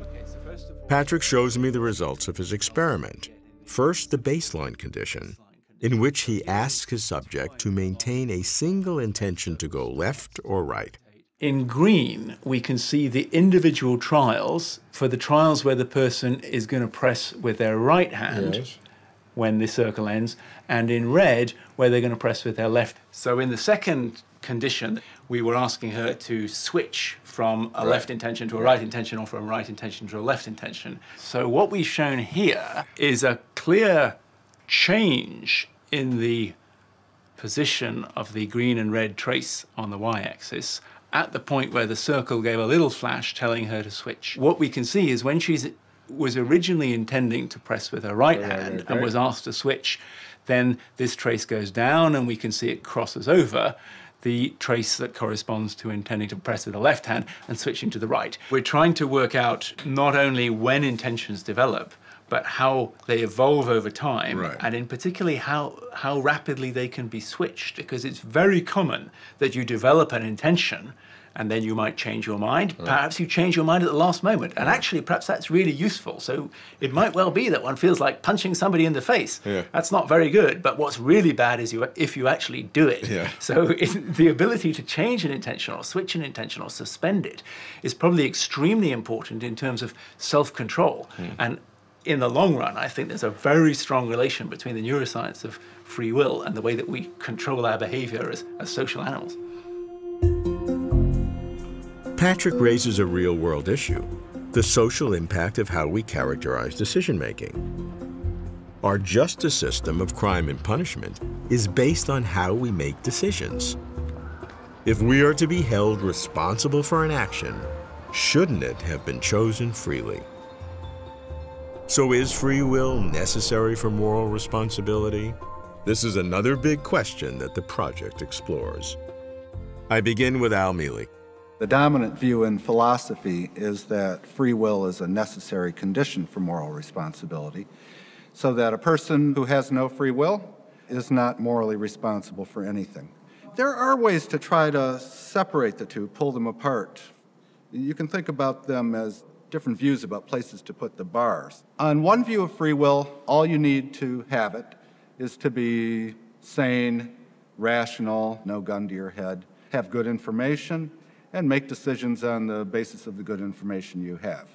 Okay, so first of all, Patrick shows me the results of his experiment. First, the baseline condition, in which he asks his subject to maintain a single intention to go left or right. In green, we can see the individual trials for the trials where the person is going to press with their right hand when the circle ends, and in red, where they're going to press with their left. So in the second condition, we were asking her to switch from a left intention to a right intention, or from a right intention to a left intention. So what we've shown here is a clear change in the position of the green and red trace on the y-axis at the point where the circle gave a little flash telling her to switch. What we can see is when she was originally intending to press with her right hand and was asked to switch, then this trace goes down and we can see it crosses over the trace that corresponds to intending to press with the left hand and switching to the right. We're trying to work out not only when intentions develop, but how they evolve over time, and in particularly how rapidly they can be switched, because it's very common that you develop an intention and then you might change your mind. Perhaps you change your mind at the last moment, and actually perhaps that's really useful. So it might well be that one feels like punching somebody in the face. That's not very good, but what's really bad is if you actually do it. So the ability to change an intention or switch an intention or suspend it is probably extremely important in terms of self-control. And in the long run, I think there's a very strong relation between the neuroscience of free will and the way that we control our behavior as social animals. Patrick raises a real-world issue, the social impact of how we characterize decision-making. Our justice system of crime and punishment is based on how we make decisions. If we are to be held responsible for an action, shouldn't it have been chosen freely? So is free will necessary for moral responsibility? This is another big question that the project explores. I begin with Al Mealy. The dominant view in philosophy is that free will is a necessary condition for moral responsibility, so that a person who has no free will is not morally responsible for anything. There are ways to try to separate the two, pull them apart. You can think about them as different views about places to put the bars. On one view of free will, all you need to have it is to be sane, rational, no gun to your head, have good information, and make decisions on the basis of the good information you have.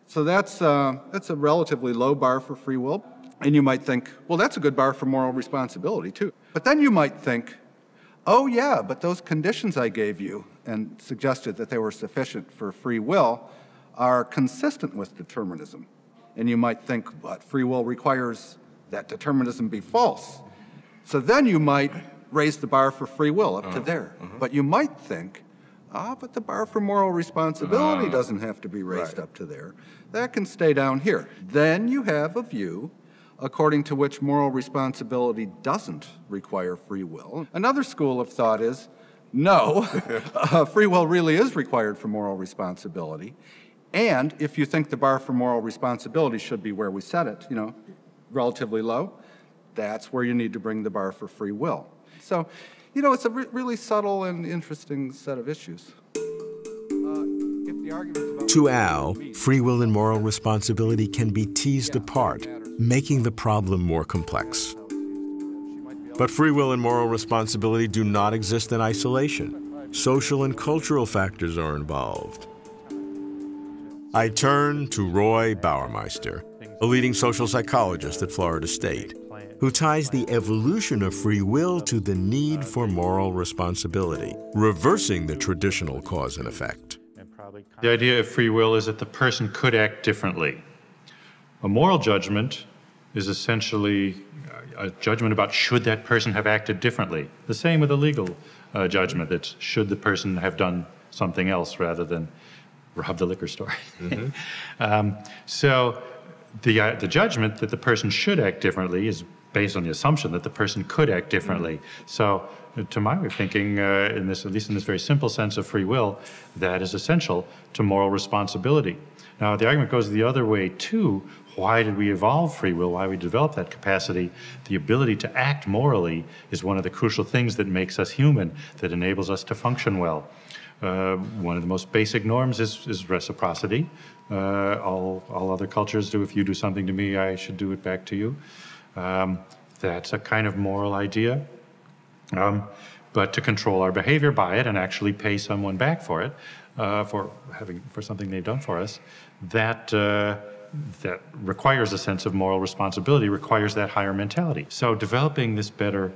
So that's a relatively low bar for free will. And you might think, well, that's a good bar for moral responsibility, too. But then you might think, oh, yeah, but those conditions I gave you and suggested that they were sufficient for free will are consistent with determinism. And you might think, but free will requires that determinism be false. So then you might raise the bar for free will up to there. But you might think, but the bar for moral responsibility doesn't have to be raised up to there. That can stay down here. Then you have a view according to which moral responsibility doesn't require free will. Another school of thought is, no, free will really is required for moral responsibility. And if you think the bar for moral responsibility should be where we set it, relatively low, that's where you need to bring the bar for free will. So, it's a really subtle and interesting set of issues. To Al, free will and moral responsibility can be teased apart, making the problem more complex. But free will and moral responsibility do not exist in isolation. Social and cultural factors are involved. I turn to Roy Bauermeister, a leading social psychologist at Florida State, who ties the evolution of free will to the need for moral responsibility, reversing the traditional cause and effect. The idea of free will is that the person could act differently. A moral judgment is essentially a judgment about should that person have acted differently. The same with a legal judgment, that should the person have done something else rather than rob the liquor store. So the judgment that the person should act differently is based on the assumption that the person could act differently. So to my way of thinking, at least in this very simple sense of free will, that is essential to moral responsibility. Now, the argument goes the other way, too. Why did we evolve free will? Why we develop that capacity? The ability to act morally is one of the crucial things that makes us human, that enables us to function well. One of the most basic norms is reciprocity. All other cultures do, if you do something to me, I should do it back to you. That's a kind of moral idea. But to control our behavior by it and actually pay someone back for it, for something they've done for us, that requires a sense of moral responsibility, requires that higher mentality. So developing this better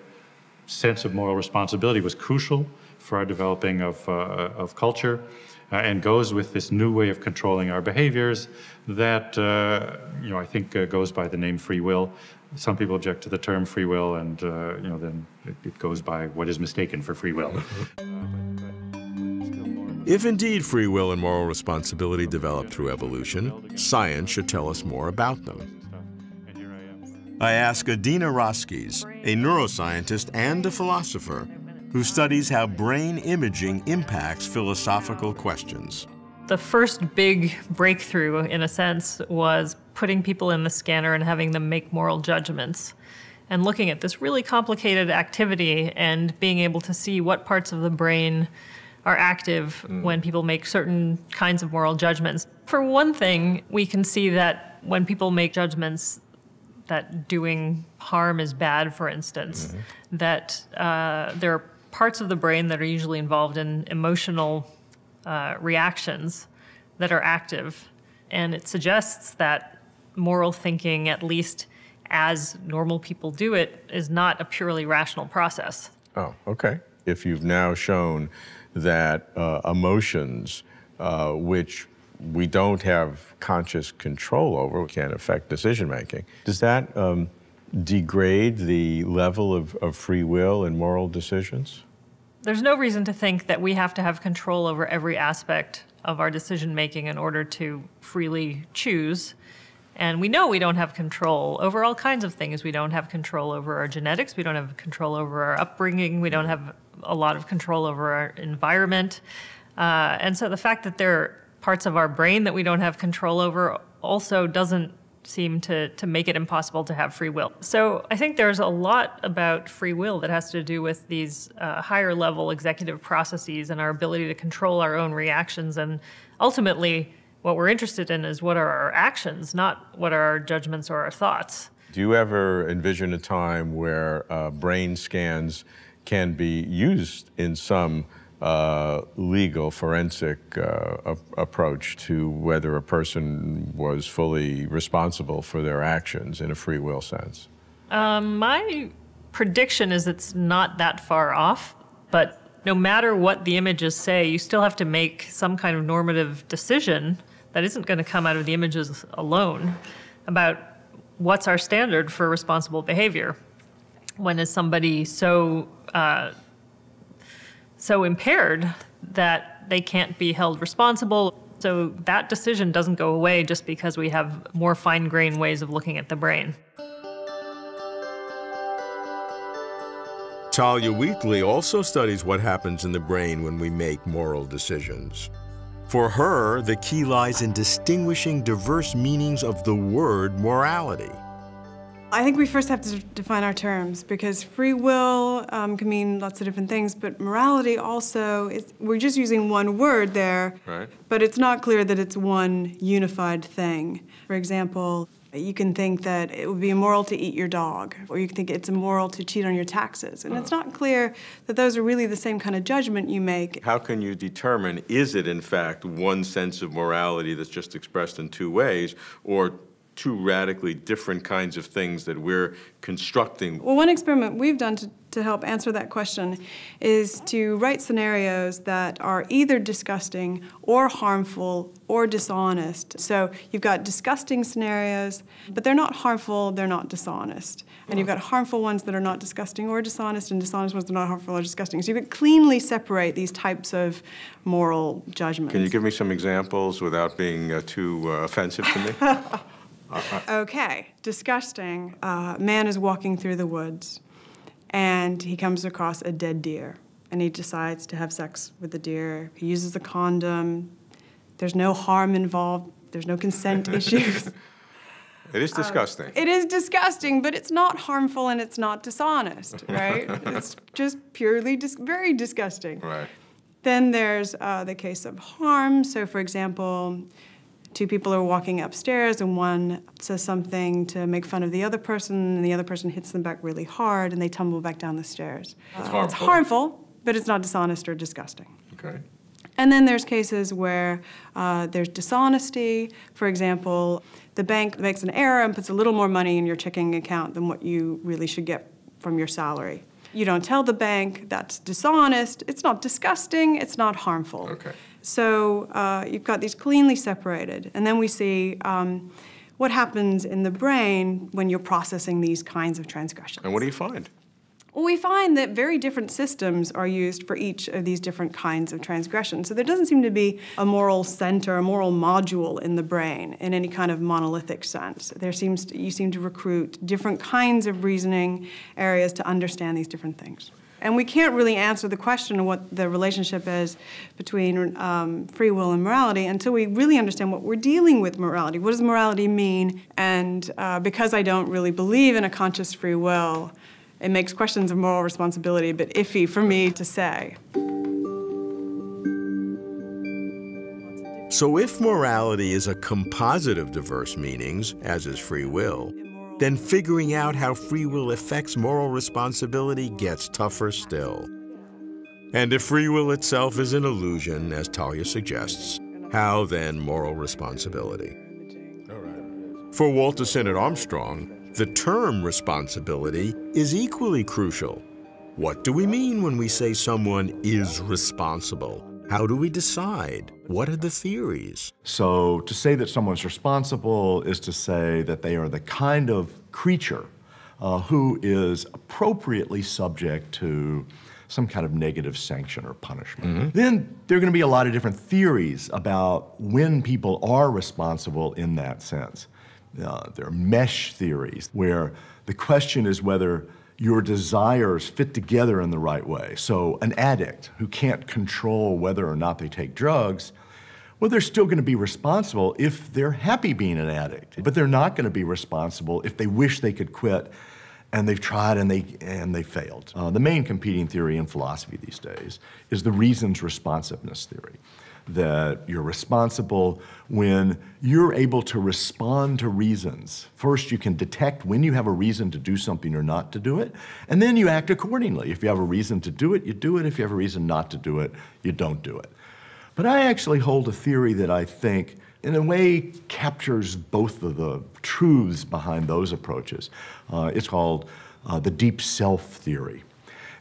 sense of moral responsibility was crucial for our developing of culture, and goes with this new way of controlling our behaviors that I think goes by the name free will. Some people object to the term free will, and then it goes by what is mistaken for free will. If indeed free will and moral responsibility developed through evolution, science should tell us more about them. I ask Adina Roskis, a neuroscientist and a philosopher, who studies how brain imaging impacts philosophical questions. The first big breakthrough, in a sense, was putting people in the scanner and having them make moral judgments, and looking at this really complicated activity and being able to see what parts of the brain are active when people make certain kinds of moral judgments. For one thing, we can see that when people make judgments that doing harm is bad, for instance, that there are parts of the brain that are usually involved in emotional reactions that are active. And it suggests that moral thinking, at least as normal people do it, is not a purely rational process. Oh, okay. If you've now shown that emotions, which we don't have conscious control over, can affect decision-making, does that degrade the level of free will in moral decisions? There's no reason to think that we have to have control over every aspect of our decision-making in order to freely choose. And we know we don't have control over all kinds of things. We don't have control over our genetics. We don't have control over our upbringing. We don't have a lot of control over our environment. And so the fact that there are parts of our brain that we don't have control over also doesn't seem to make it impossible to have free will. So I think there's a lot about free will that has to do with these higher level executive processes and our ability to control our own reactions. And ultimately, what we're interested in is what are our actions, not what are our judgments or our thoughts. Do you ever envision a time where brain scans can be used in some legal forensic approach to whether a person was fully responsible for their actions in a free will sense? My prediction is it's not that far off, but no matter what the images say, you still have to make some kind of normative decision that isn't going to come out of the images alone about what's our standard for responsible behavior. When is somebody so impaired that they can't be held responsible? So that decision doesn't go away just because we have more fine-grained ways of looking at the brain. Talia Wheatley also studies what happens in the brain when we make moral decisions. For her, the key lies in distinguishing diverse meanings of the word morality. I think we first have to define our terms, because free will can mean lots of different things, but morality also, we're just using one word there, right, but it's not clear that it's one unified thing. For example, you can think that it would be immoral to eat your dog, or you can think it's immoral to cheat on your taxes. And it's not clear that those are really the same kind of judgment you make. How can you determine, is it in fact one sense of morality that's just expressed in two ways, or two radically different kinds of things that we're constructing? Well, one experiment we've done to help answer that question is to write scenarios that are either disgusting or harmful or dishonest. So you've got disgusting scenarios, but they're not harmful, they're not dishonest. And you've got harmful ones that are not disgusting or dishonest, and dishonest ones that are not harmful or disgusting. So you could cleanly separate these types of moral judgments. Can you give me some examples without being too offensive to me? Okay, disgusting. A man is walking through the woods, and he comes across a dead deer, and he decides to have sex with the deer. He uses a condom. There's no harm involved. There's no consent issues. It is disgusting. It is disgusting, but it's not harmful and it's not dishonest, right? It's just purely very disgusting. Right. Then there's the case of harm. So for example, two people are walking upstairs and one says something to make fun of the other person and the other person hits them back really hard and they tumble back down the stairs. It's harmful, but it's not dishonest or disgusting. Okay. And then there's cases where there's dishonesty. For example, the bank makes an error and puts a little more money in your checking account than what you really should get from your salary. You don't tell the bank, that's dishonest. It's not disgusting, it's not harmful. Okay. So you've got these cleanly separated. And then we see what happens in the brain when you're processing these kinds of transgressions. And what do you find? Well, we find that very different systems are used for each of these different kinds of transgressions. So there doesn't seem to be a moral center, a moral module in the brain in any kind of monolithic sense. You seem to recruit different kinds of reasoning areas to understand these different things. And we can't really answer the question of what the relationship is between free will and morality until we really understand what we're dealing with morality. What does morality mean? And because I don't really believe in a conscious free will, it makes questions of moral responsibility a bit iffy for me to say. So if morality is a composite of diverse meanings, as is free will, then figuring out how free will affects moral responsibility gets tougher still. And if free will itself is an illusion, as Talia suggests, how then moral responsibility? For Walter Sinnott-Armstrong, the term responsibility is equally crucial. What do we mean when we say someone is responsible? How do we decide? What are the theories? So to say that someone's responsible is to say that they are the kind of creature who is appropriately subject to some kind of negative sanction or punishment. Then there are going to be a lot of different theories about when people are responsible in that sense. There are mesh theories where the question is whether your desires fit together in the right way. So an addict who can't control whether or not they take drugs, well, they're still going to be responsible if they're happy being an addict, but they're not going to be responsible if they wish they could quit and they've tried and they failed. The main competing theory in philosophy these days is the reasons responsiveness theory, that you're responsible when you're able to respond to reasons. First, you can detect when you have a reason to do something or not to do it, and then you act accordingly. If you have a reason to do it, you do it. If you have a reason not to do it, you don't do it. But I actually hold a theory that I think, in a way, captures both of the truths behind those approaches. It's called the deep self theory.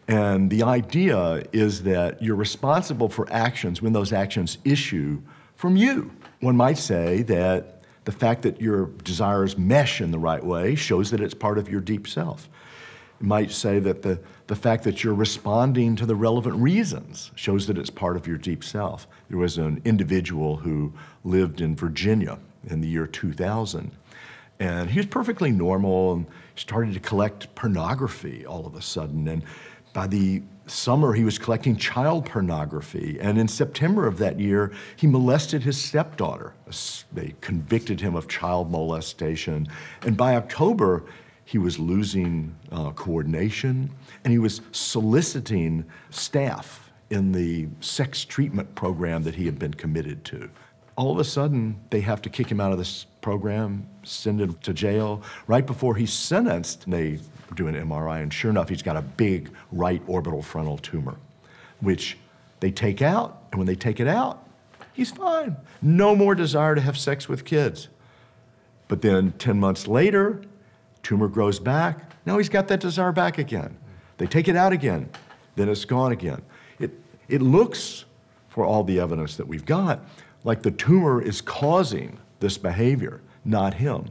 And the idea is that you're responsible for actions when those actions issue from you. One might say that the fact that your desires mesh in the right way shows that it's part of your deep self. You might say that the fact that you're responding to the relevant reasons shows that it's part of your deep self. There was an individual who lived in Virginia in the year 2000. And he was perfectly normal and started to collect pornography all of a sudden. And by the summer, he was collecting child pornography. And in September of that year, he molested his stepdaughter. They convicted him of child molestation. And by October, he was losing coordination, and he was soliciting staff in the sex treatment program that he had been committed to. All of a sudden, they have to kick him out of this program, send him to jail. Right before he's sentenced, they do an MRI, and sure enough, he's got a big right orbital frontal tumor, which they take out, and when they take it out, he's fine. No more desire to have sex with kids. But then 10 months later, tumor grows back. Now he's got that desire back again. They take it out again, then it's gone again. It looks, for all the evidence that we've got, like the tumor is causing this behavior, not him.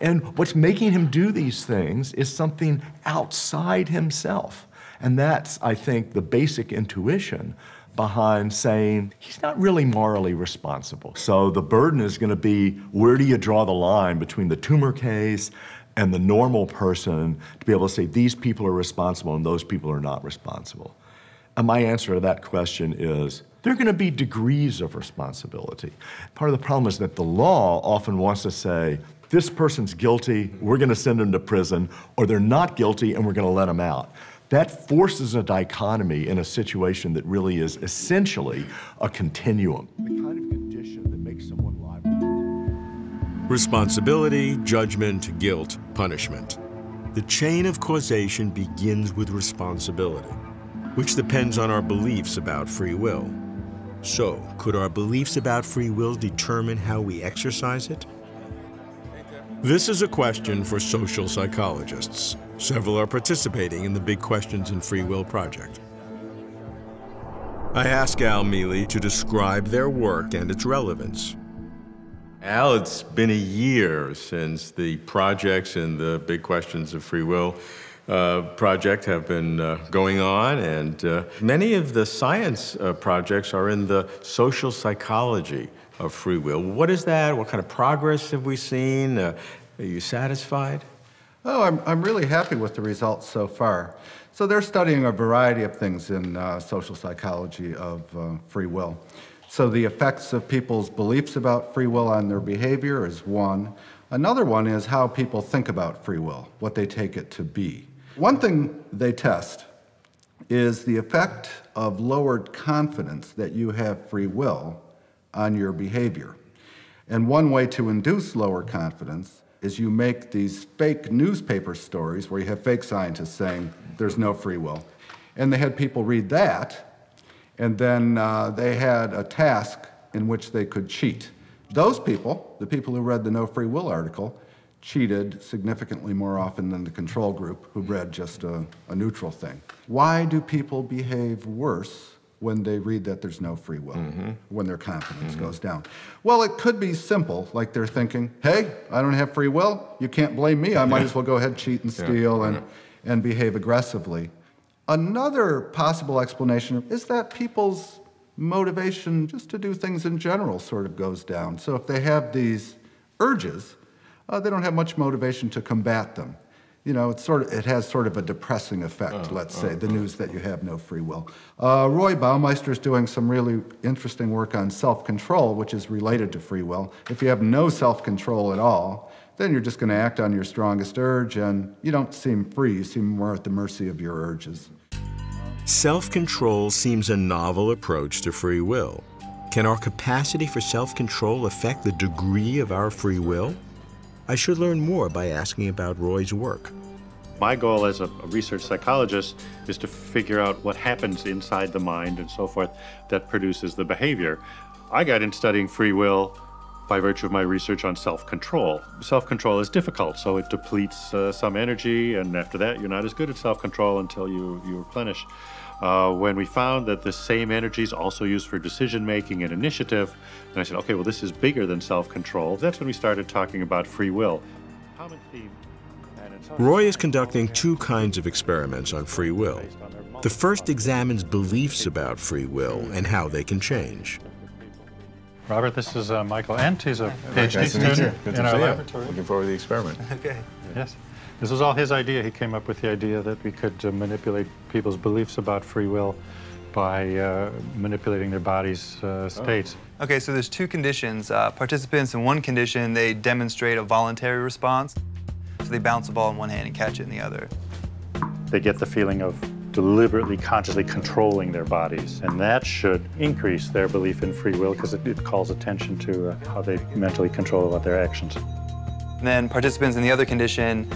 And what's making him do these things is something outside himself. And that's, I think, the basic intuition behind saying he's not really morally responsible. So the burden is going to be, where do you draw the line between the tumor case and the normal person to be able to say these people are responsible and those people are not responsible? And my answer to that question is, there are going to be degrees of responsibility. Part of the problem is that the law often wants to say, this person's guilty, we're going to send them to prison, or they're not guilty and we're going to let them out. That forces a dichotomy in a situation that really is essentially a continuum. The kind of condition that makes someone liable. Responsibility, judgment, guilt, punishment. The chain of causation begins with responsibility, which depends on our beliefs about free will. So, could our beliefs about free will determine how we exercise it? This is a question for social psychologists. Several are participating in the Big Questions in Free Will project. I ask Al Mealy to describe their work and its relevance. Al, it's been a year since the projects in the Big Questions of Free Will project have been going on, and many of the science projects are in the social psychology of free will. What is that? What kind of progress have we seen? Are you satisfied? Oh, I'm really happy with the results so far. So they're studying a variety of things in social psychology of free will. So the effects of people's beliefs about free will on their behavior is one. Another one is how people think about free will, what they take it to be. One thing they test is the effect of lowered confidence that you have free will on your behavior. And one way to induce lower confidence is you make these fake newspaper stories where you have fake scientists saying there's no free will. And they had people read that, and then they had a task in which they could cheat. Those people, the people who read the no free will article, cheated significantly more often than the control group who read just a neutral thing. Why do people behave worse when they read that there's no free will, when their confidence goes down? Well, it could be simple, like they're thinking, hey, I don't have free will, you can't blame me, I might as well go ahead, cheat and steal and behave aggressively. Another possible explanation is that people's motivation just to do things in general sort of goes down. So if they have these urges, they don't have much motivation to combat them. You know, it has sort of a depressing effect, let's say, the news that you have no free will. Roy Baumeister is doing some really interesting work on self-control, which is related to free will. If you have no self-control at all, then you're just going to act on your strongest urge, and you don't seem free. You seem more at the mercy of your urges. Self-control seems a novel approach to free will. Can our capacity for self-control affect the degree of our free will? I should learn more by asking about Roy's work. My goal as a research psychologist is to figure out what happens inside the mind and so forth that produces the behavior. I got in studying free will by virtue of my research on self-control. Self-control is difficult, so it depletes some energy, and after that you're not as good at self-control until you replenish. When we found that the same energy is also used for decision-making and initiative, and I said, okay, well, this is bigger than self-control. That's when we started talking about free will. Common theme. Roy is conducting two kinds of experiments on free will. The first examines beliefs about free will and how they can change. Robert, this is Michael Ent. He's a PhD student in our laboratory. Looking forward to the experiment. Okay. Yes. This was all his idea. He came up with the idea that we could manipulate people's beliefs about free will by manipulating their body's states. Okay, so there's two conditions. Participants in one condition, they demonstrate a voluntary response. So they bounce the ball in one hand and catch it in the other. They get the feeling of deliberately, consciously controlling their bodies, and that should increase their belief in free will because it calls attention to how they mentally control about their actions. And then participants in the other condition,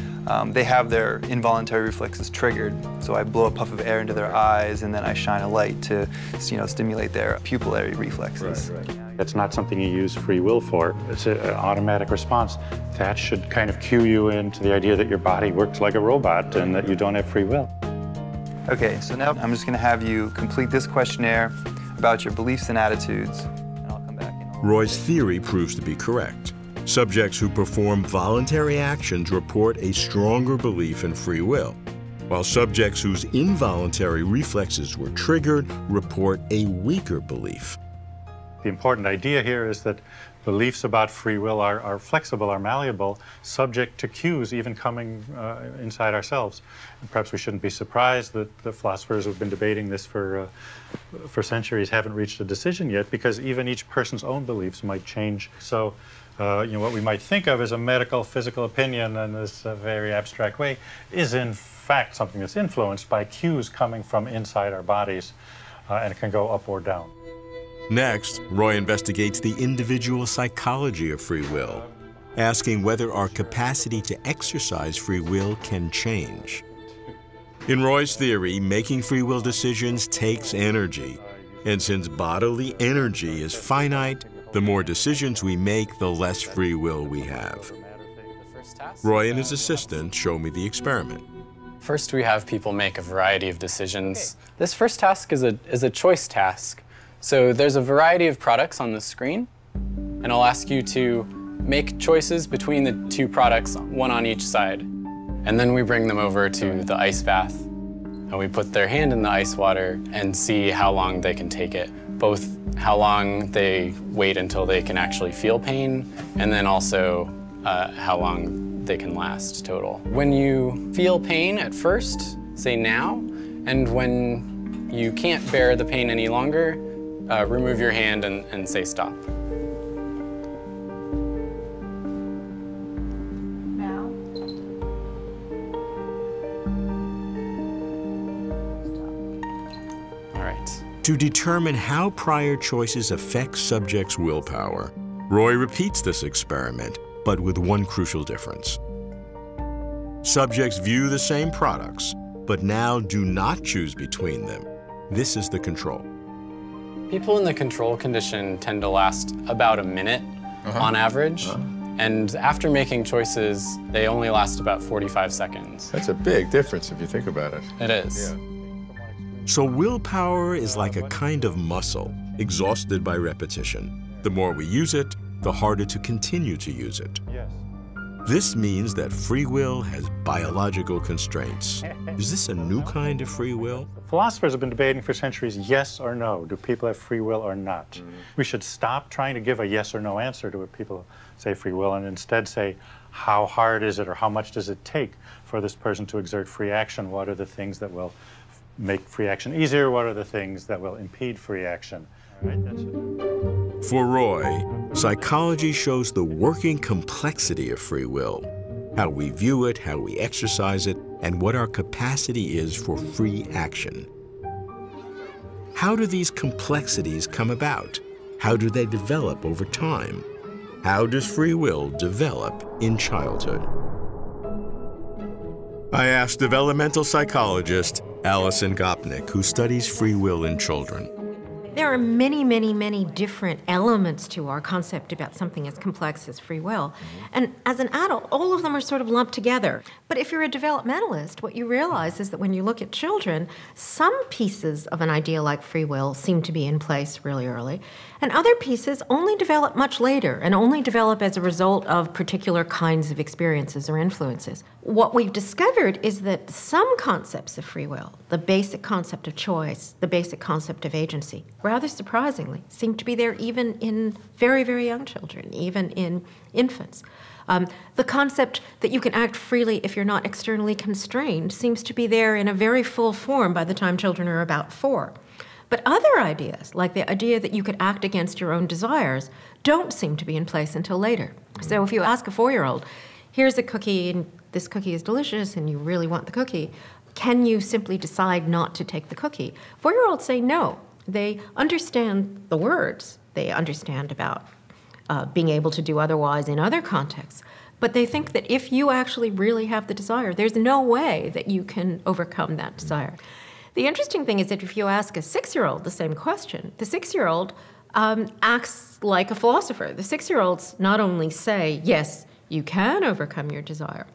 they have their involuntary reflexes triggered. So I blow a puff of air into their eyes, and then I shine a light to, stimulate their pupillary reflexes. That's not something you use free will for. It's an automatic response. That should kind of cue you into the idea that your body works like a robot and that you don't have free will. Okay, so now I'm just going to have you complete this questionnaire about your beliefs and attitudes, and I'll come back. Roy's theory proves to be correct. Subjects who perform voluntary actions report a stronger belief in free will, while subjects whose involuntary reflexes were triggered report a weaker belief. The important idea here is that beliefs about free will are flexible, are malleable, subject to cues even coming inside ourselves. And perhaps we shouldn't be surprised that the philosophers who have been debating this for centuries haven't reached a decision yet, because even each person's own beliefs might change. So what we might think of as a medical physical opinion in this very abstract way is in fact something that's influenced by cues coming from inside our bodies, and it can go up or down. Next, Roy investigates the individual psychology of free will, asking whether our capacity to exercise free will can change. In Roy's theory, making free will decisions takes energy, and since bodily energy is finite, the more decisions we make, the less free will we have. Roy and his assistant show me the experiment. First, we have people make a variety of decisions. This first task is a choice task. So there's a variety of products on the screen, and I'll ask you to make choices between the two products, one on each side. And then we bring them over to the ice bath, and we put their hand in the ice water and see how long they can take it. Both how long they wait until they can actually feel pain, and then also how long they can last total. When you feel pain at first, say now, and when you can't bear the pain any longer, remove your hand and say stop. Now. All right. To determine how prior choices affect subjects' willpower, Roy repeats this experiment, but with one crucial difference. Subjects view the same products, but now do not choose between them. This is the control. People in the control condition tend to last about a minute on average. And after making choices, they only last about 45 seconds. That's a big difference if you think about it. It is. Yeah. So willpower is like a kind of muscle, exhausted by repetition. The more we use it, the harder to continue to use it. This means that free will has biological constraints. Is this a new kind of free will? Philosophers have been debating for centuries, yes or no. Do people have free will or not? We should stop trying to give a yes or no answer to what people say free will and instead say, how hard is it or how much does it take for this person to exert free action? What are the things that will make free action easier? What are the things that will impede free action? All right, that's it. For Roy, psychology shows the working complexity of free will, how we view it, how we exercise it, and what our capacity is for free action. How do these complexities come about? How do they develop over time? How does free will develop in childhood? I asked developmental psychologist Alison Gopnik, who studies free will in children. There are many, many, many different elements to our concept about something as complex as free will. And as an adult, all of them are sort of lumped together. But if you're a developmentalist, what you realize is that when you look at children, some pieces of an idea like free will seem to be in place really early, and other pieces only develop much later and only develop as a result of particular kinds of experiences or influences. What we've discovered is that some concepts of free will, the basic concept of choice, the basic concept of agency, rather surprisingly, seem to be there even in very, very young children, even in infants. The concept that you can act freely if you're not externally constrained seems to be there in a very full form by the time children are about 4. But other ideas, like the idea that you could act against your own desires, don't seem to be in place until later. So if you ask a 4-year-old, here's a cookie, and this cookie is delicious, and you really want the cookie, can you simply decide not to take the cookie? 4-year-olds say no. They understand the words. They understand about being able to do otherwise in other contexts. But they think that if you actually really have the desire, there's no way that you can overcome that desire. The interesting thing is that if you ask a 6-year-old the same question, the 6-year-old acts like a philosopher. The 6-year-olds not only say, yes, you can overcome your desire,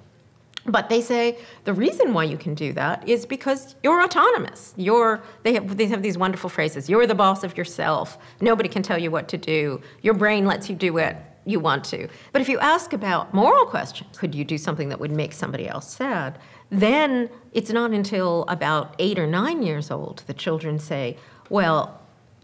but they say the reason why you can do that is because you're autonomous. They have these wonderful phrases. You're the boss of yourself. Nobody can tell you what to do. Your brain lets you do what you want to. But if you ask about moral questions, could you do something that would make somebody else sad? Then it's not until about 8 or 9 years old that children say, well,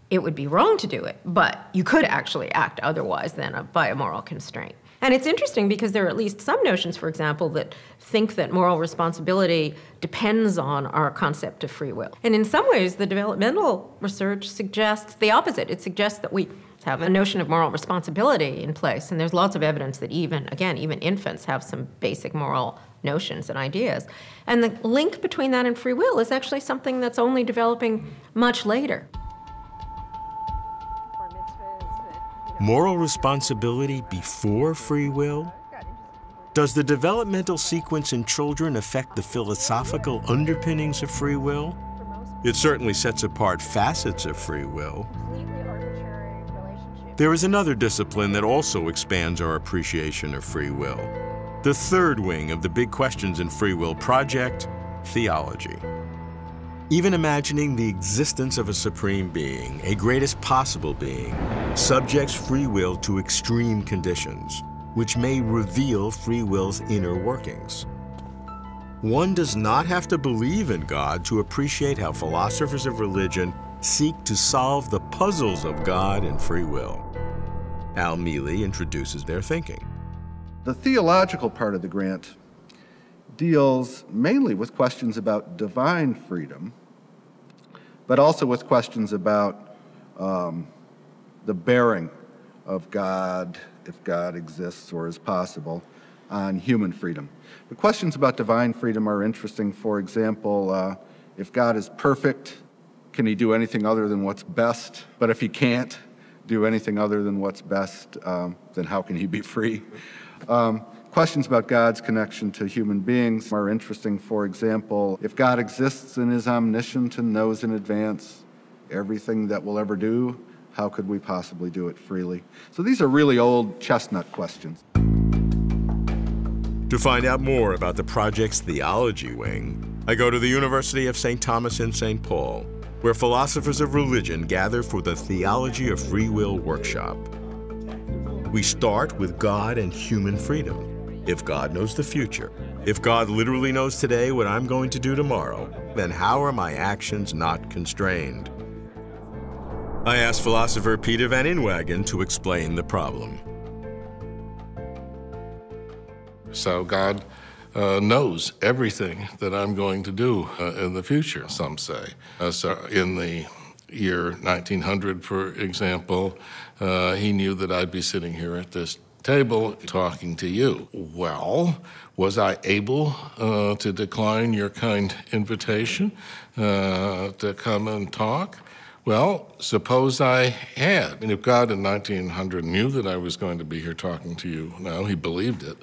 it would be wrong to do it, but you could actually act otherwise than by a moral constraint. And it's interesting because there are at least some notions, for example, that think that moral responsibility depends on our concept of free will. And in some ways, the developmental research suggests the opposite. It suggests that we have a notion of moral responsibility in place. And there's lots of evidence that even infants have some basic moral notions and ideas. And the link between that and free will is actually something that's only developing much later. Moral responsibility before free will? Does the developmental sequence in children affect the philosophical underpinnings of free will? It certainly sets apart facets of free will. There is another discipline that also expands our appreciation of free will. The third wing of the Big Questions in Free Will project, theology. Even imagining the existence of a supreme being, a greatest possible being, subjects free will to extreme conditions, which may reveal free will's inner workings. One does not have to believe in God to appreciate how philosophers of religion seek to solve the puzzles of God and free will. Al Mealy introduces their thinking. The theological part of the grant deals mainly with questions about divine freedom, but also with questions about the bearing of God, if God exists or is possible, on human freedom. The questions about divine freedom are interesting. For example, if God is perfect, can he do anything other than what's best? But if he can't do anything other than what's best, then how can he be free? Questions about God's connection to human beings are interesting. For example, if God exists and is omniscient and knows in advance everything that we'll ever do, how could we possibly do it freely? So these are really old chestnut questions. To find out more about the project's theology wing, I go to the University of St. Thomas in St. Paul, where philosophers of religion gather for the Theology of Free Will workshop. We start with God and human freedom. If God knows the future, if God literally knows today what I'm going to do tomorrow, then how are my actions not constrained? I asked philosopher Peter Van Inwagen to explain the problem. So God knows everything that I'm going to do in the future, some say. So in the year 1900, for example, he knew that I'd be sitting here at this table talking to you. Well, was I able to decline your kind invitation to come and talk? Well, suppose I had. And if God in 1900 knew that I was going to be here talking to you now, he believed it,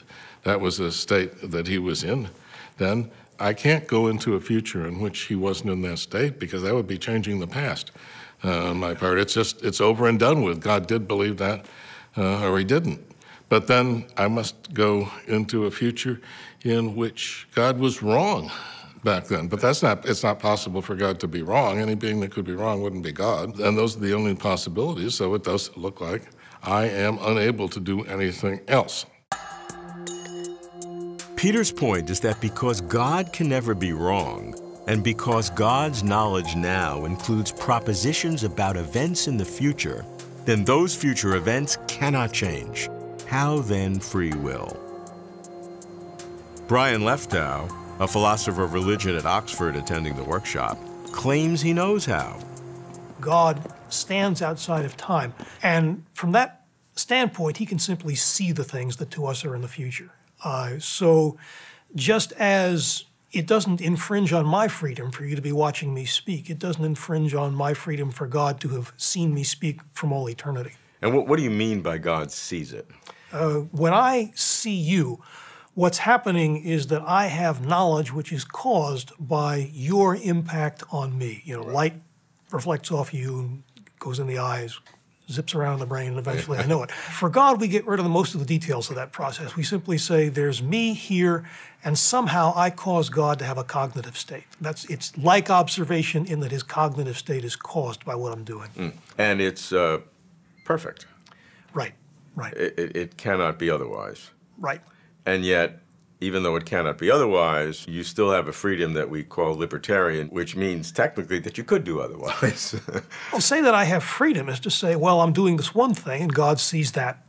that was a state that he was in, then I can't go into a future in which he wasn't in that state, because that would be changing the past on my part. It's over and done with. God did believe that, or he didn't. But then I must go into a future in which God was wrong back then. But it's not possible for God to be wrong. Any being that could be wrong wouldn't be God. And those are the only possibilities, so it does look like I am unable to do anything else. Peter's point is that because God can never be wrong, and because God's knowledge now includes propositions about events in the future, then those future events cannot change. How then free will? Brian Leftow, a philosopher of religion at Oxford attending the workshop, claims he knows how. God stands outside of time, and from that standpoint, he can simply see the things that to us are in the future. So just as it doesn't infringe on my freedom for you to be watching me speak, it doesn't infringe on my freedom for God to have seen me speak from all eternity. And what do you mean by God sees it? When I see you, what's happening is that I have knowledge which is caused by your impact on me. You know, light reflects off you, goes in the eyes, zips around the brain, and eventually I know it. For God, we get rid of most of the details of that process. We simply say, there's me here, and somehow I cause God to have a cognitive state. It's like observation in that his cognitive state is caused by what I'm doing. And it's perfect. Right, right. It cannot be otherwise. Right. And yet, even though it cannot be otherwise, you still have a freedom that we call libertarian, which means technically that you could do otherwise. Well, say that I have freedom is to say, well, I'm doing this one thing, and God sees that.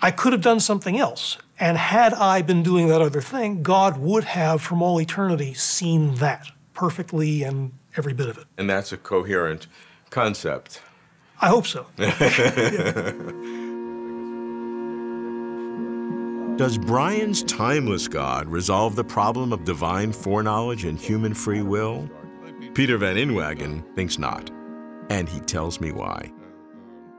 I could have done something else. And had I been doing that other thing, God would have, from all eternity, seen that perfectly and every bit of it. And that's a coherent concept. I hope so. Does Brian's timeless God resolve the problem of divine foreknowledge and human free will? Peter Van Inwagen thinks not, and he tells me why.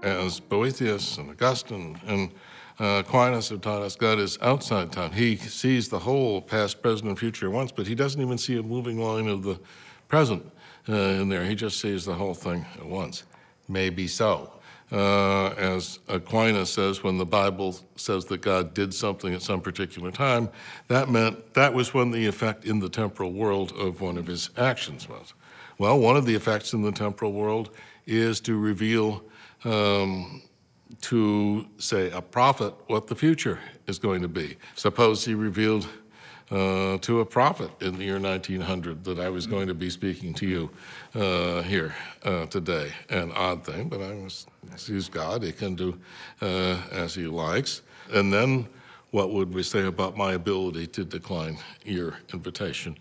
As Boethius and Augustine and Aquinas have taught us, God is outside time. He sees the whole past, present, and future at once, but he doesn't even see a moving line of the present in there. He just sees the whole thing at once. Maybe so. As Aquinas says, when the Bible says that God did something at some particular time, that meant that was when the effect in the temporal world of one of his actions was. Well, one of the effects in the temporal world is to reveal to, say, a prophet what the future is going to be. Suppose he revealed to a prophet in the year 1900 that I was going to be speaking to you here today. An odd thing, but he's God. He can do as he likes. And then what would we say about my ability to decline your invitation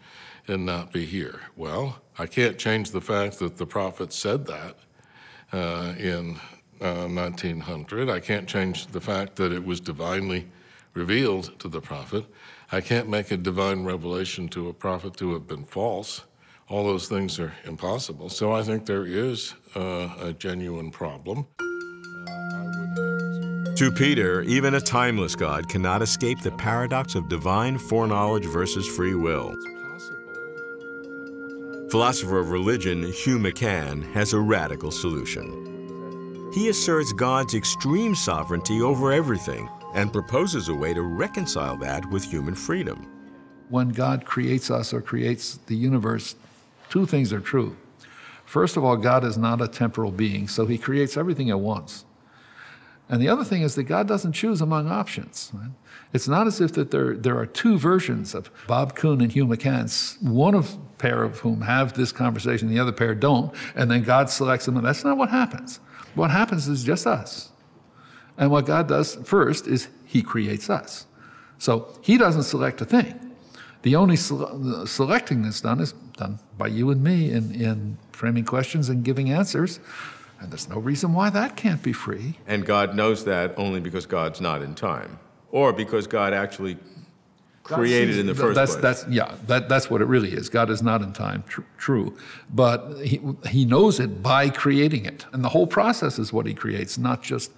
and not be here? Well, I can't change the fact that the prophet said that in 1900. I can't change the fact that it was divinely revealed to the prophet. I can't make a divine revelation to a prophet to have been false. All those things are impossible. So I think there is a genuine problem. To Peter, even a timeless God cannot escape the paradox of divine foreknowledge versus free will. Philosopher of religion Hugh McCann has a radical solution. He asserts God's extreme sovereignty over everything and proposes a way to reconcile that with human freedom. When God creates us or creates the universe, two things are true. First of all, God is not a temporal being, so he creates everything at once. And the other thing is that God doesn't choose among options. Right? It's not as if that there are two versions of Bob Kuhn and Hugh McCann, pair of whom have this conversation, the other pair don't, and then God selects them. That's not what happens. What happens is just us. And what God does first is he creates us. So he doesn't select a thing. The only selecting that's done is done by you and me in framing questions and giving answers. And there's no reason why that can't be free. And God knows that only because God's not in time, or because God actually created in the first place. That's what it really is. God is not in time, true. But he knows it by creating it. And the whole process is what he creates, not just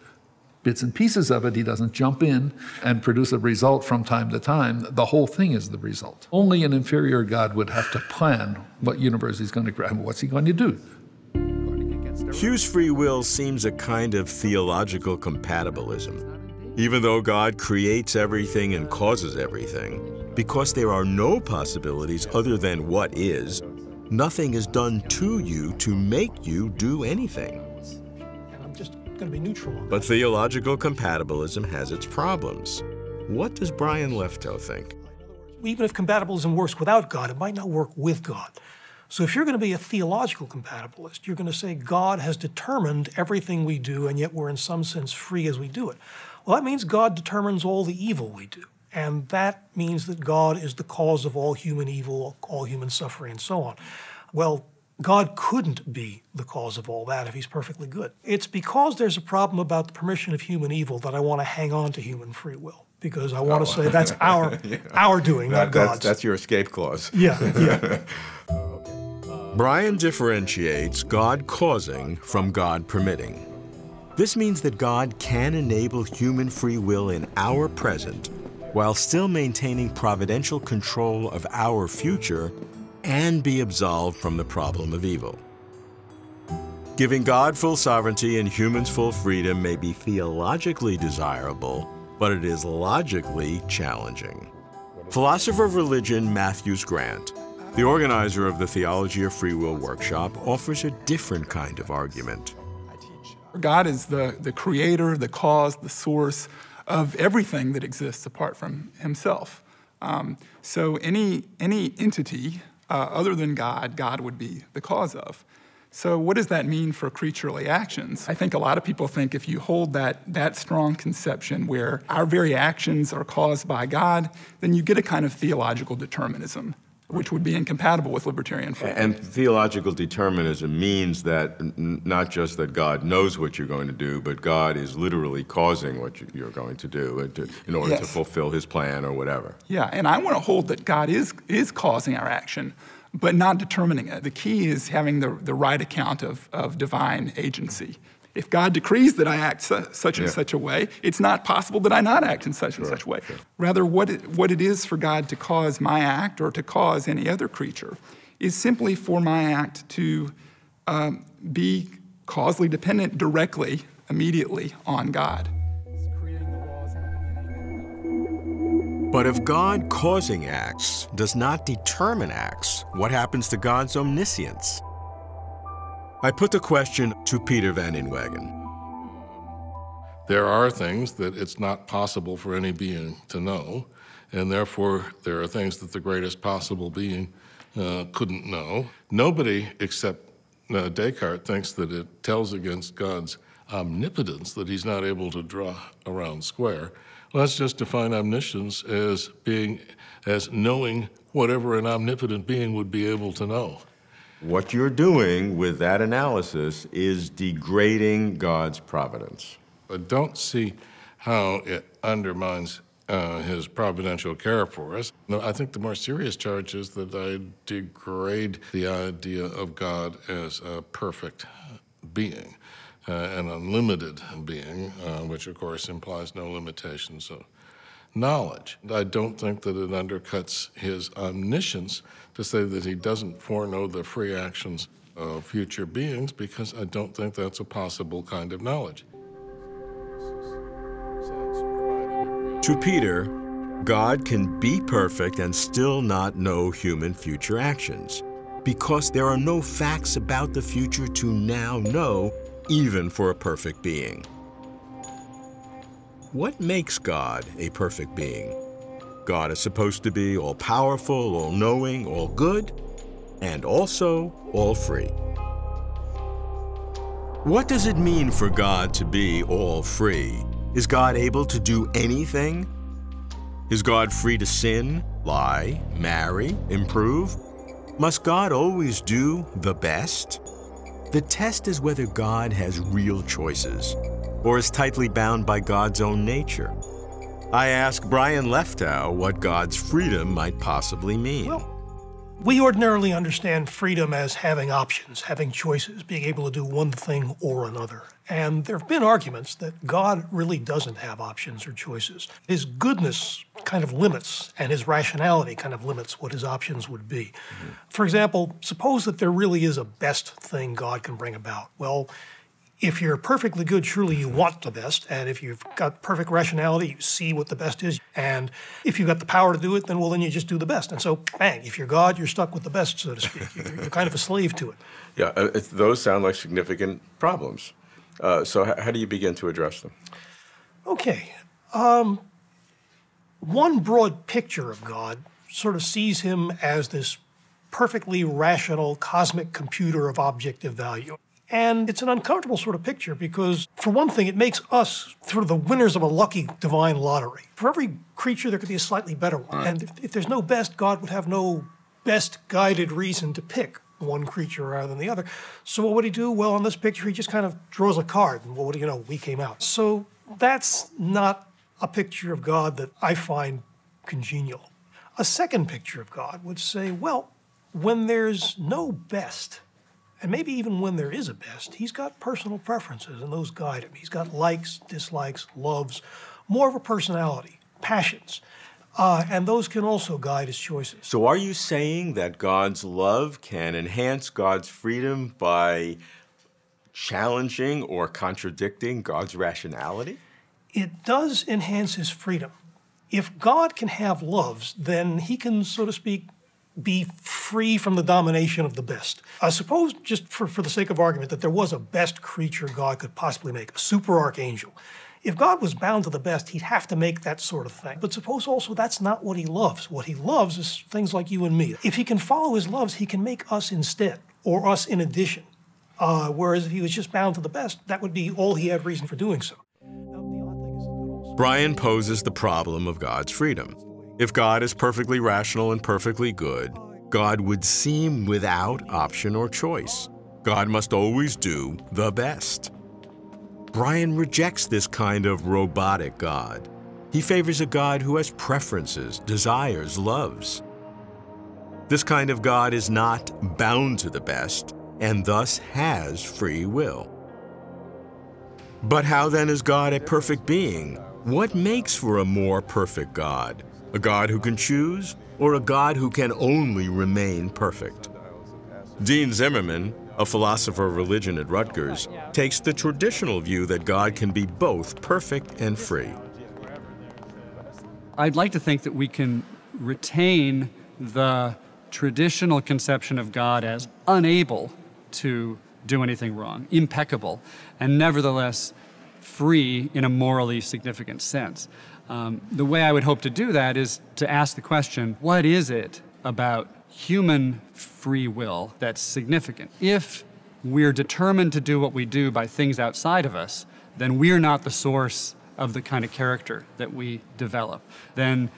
bits and pieces of it. He doesn't jump in and produce a result from time to time. The whole thing is the result. Only an inferior God would have to plan what universe he's going to create. What's he going to do? Hugh's free will seems a kind of theological compatibilism. Even though God creates everything and causes everything, because there are no possibilities other than what is, nothing is done to you to make you do anything. And I'm just going to be neutral on that. But theological compatibilism has its problems. What does Brian Leftow think? Even if compatibilism works without God, it might not work with God. So if you're going to be a theological compatibilist, you're going to say God has determined everything we do, and yet we're in some sense free as we do it. Well, that means God determines all the evil we do. And that means that God is the cause of all human evil, all human suffering, and so on. Well, God couldn't be the cause of all that if he's perfectly good. It's because there's a problem about the permission of human evil that I want to hang on to human free will. Because I want to say that's our doing, not God's. That's your escape clause. Yeah. Brian differentiates God causing from God permitting. This means that God can enable human free will in our present while still maintaining providential control of our future and be absolved from the problem of evil. Giving God full sovereignty and humans full freedom may be theologically desirable, but it is logically challenging. Philosopher of religion Matthews Grant, the organizer of the Theology of Free Will workshop, offers a different kind of argument. God is the creator, the cause, the source of everything that exists apart from himself. So any entity other than God, God would be the cause of. So what does that mean for creaturely actions? I think a lot of people think if you hold that strong conception where our very actions are caused by God, then you get a kind of theological determinism. which would be incompatible with libertarian free will. And theological determinism means that not just that God knows what you're going to do, but God is literally causing what you're going to do in order to fulfill his plan or whatever. Yeah, and I want to hold that God is causing our action, but not determining it. The key is having the right account of divine agency. If God decrees that I act such and such a way, it's not possible that I not act in such and such a way. Rather, what it is for God to cause my act or to cause any other creature is simply for my act to be causally dependent directly, immediately on God. But if God causing acts does not determine acts, what happens to God's omniscience? I put the question to Peter Van Inwagen. There are things that it's not possible for any being to know, and therefore there are things that the greatest possible being couldn't know. Nobody except Descartes thinks that it tells against God's omnipotence that he's not able to draw a round square. Let's just define omniscience as knowing whatever an omnipotent being would be able to know. What you're doing with that analysis is degrading God's providence. I don't see how it undermines his providential care for us. No, I think the more serious charge is that I degrade the idea of God as a perfect being, an unlimited being, which of course implies no limitations of knowledge. I don't think that it undercuts his omniscience to say that he doesn't foreknow the free actions of future beings, because I don't think that's a possible kind of knowledge. To Peter, God can be perfect and still not know human future actions, because there are no facts about the future to now know, even for a perfect being. What makes God a perfect being? God is supposed to be all-powerful, all-knowing, all-good, and also all-free. What does it mean for God to be all-free? Is God able to do anything? Is God free to sin, lie, marry, improve? Must God always do the best? The test is whether God has real choices, or is tightly bound by God's own nature. I ask Brian Leftow what God's freedom might possibly mean. Well, we ordinarily understand freedom as having options, having choices, being able to do one thing or another. And there have been arguments that God really doesn't have options or choices. His goodness kind of limits, and his rationality kind of limits what his options would be. For example, suppose that there really is a best thing God can bring about. Well, if you're perfectly good, surely you want the best, and if you've got perfect rationality, you see what the best is, and if you've got the power to do it, then you just do the best. And so, bang, if you're God, you're stuck with the best, so to speak. You're kind of a slave to it. Yeah, those sound like significant problems. So how do you begin to address them? Okay. One broad picture of God sort of sees him as this perfectly rational cosmic computer of objective value. And it's an uncomfortable sort of picture because, for one thing, it makes us sort of the winners of a lucky divine lottery. For every creature, there could be a slightly better one. And if there's no best, God would have no best guided reason to pick one creature rather than the other. So what would he do? Well, on this picture, he just kind of draws a card, and what do you know, we came out. So that's not a picture of God that I find congenial. A second picture of God would say, well, when there's no best, and maybe even when there is a best, he's got personal preferences, and those guide him. He's got likes, dislikes, loves, more of a personality, passions. And those can also guide his choices. So are you saying that God's love can enhance God's freedom by challenging or contradicting God's rationality? It does enhance his freedom. If God can have loves, then he can, so to speak, be free from the domination of the best. Suppose, just for the sake of argument, that there was a best creature God could possibly make, a super archangel. If God was bound to the best, he'd have to make that sort of thing. But suppose also that's not what he loves. What he loves is things like you and me. If he can follow his loves, he can make us instead, or us in addition. Whereas if he was just bound to the best, that would be all he had reason for doing so. Brian poses the problem of God's freedom. If God is perfectly rational and perfectly good, God would seem without option or choice. God must always do the best. Brian rejects this kind of robotic God. He favors a God who has preferences, desires, loves. This kind of God is not bound to the best and thus has free will. But how then is God a perfect being? What makes for a more perfect God? A God who can choose, or a God who can only remain perfect? Dean Zimmerman, a philosopher of religion at Rutgers, takes the traditional view that God can be both perfect and free. I'd like to think that we can retain the traditional conception of God as unable to do anything wrong, impeccable, and nevertheless free in a morally significant sense. The way I would hope to do that is to ask the question, what is it about human free will that's significant? If we're determined to do what we do by things outside of us, then we're not the source of the kind of character that we develop. Then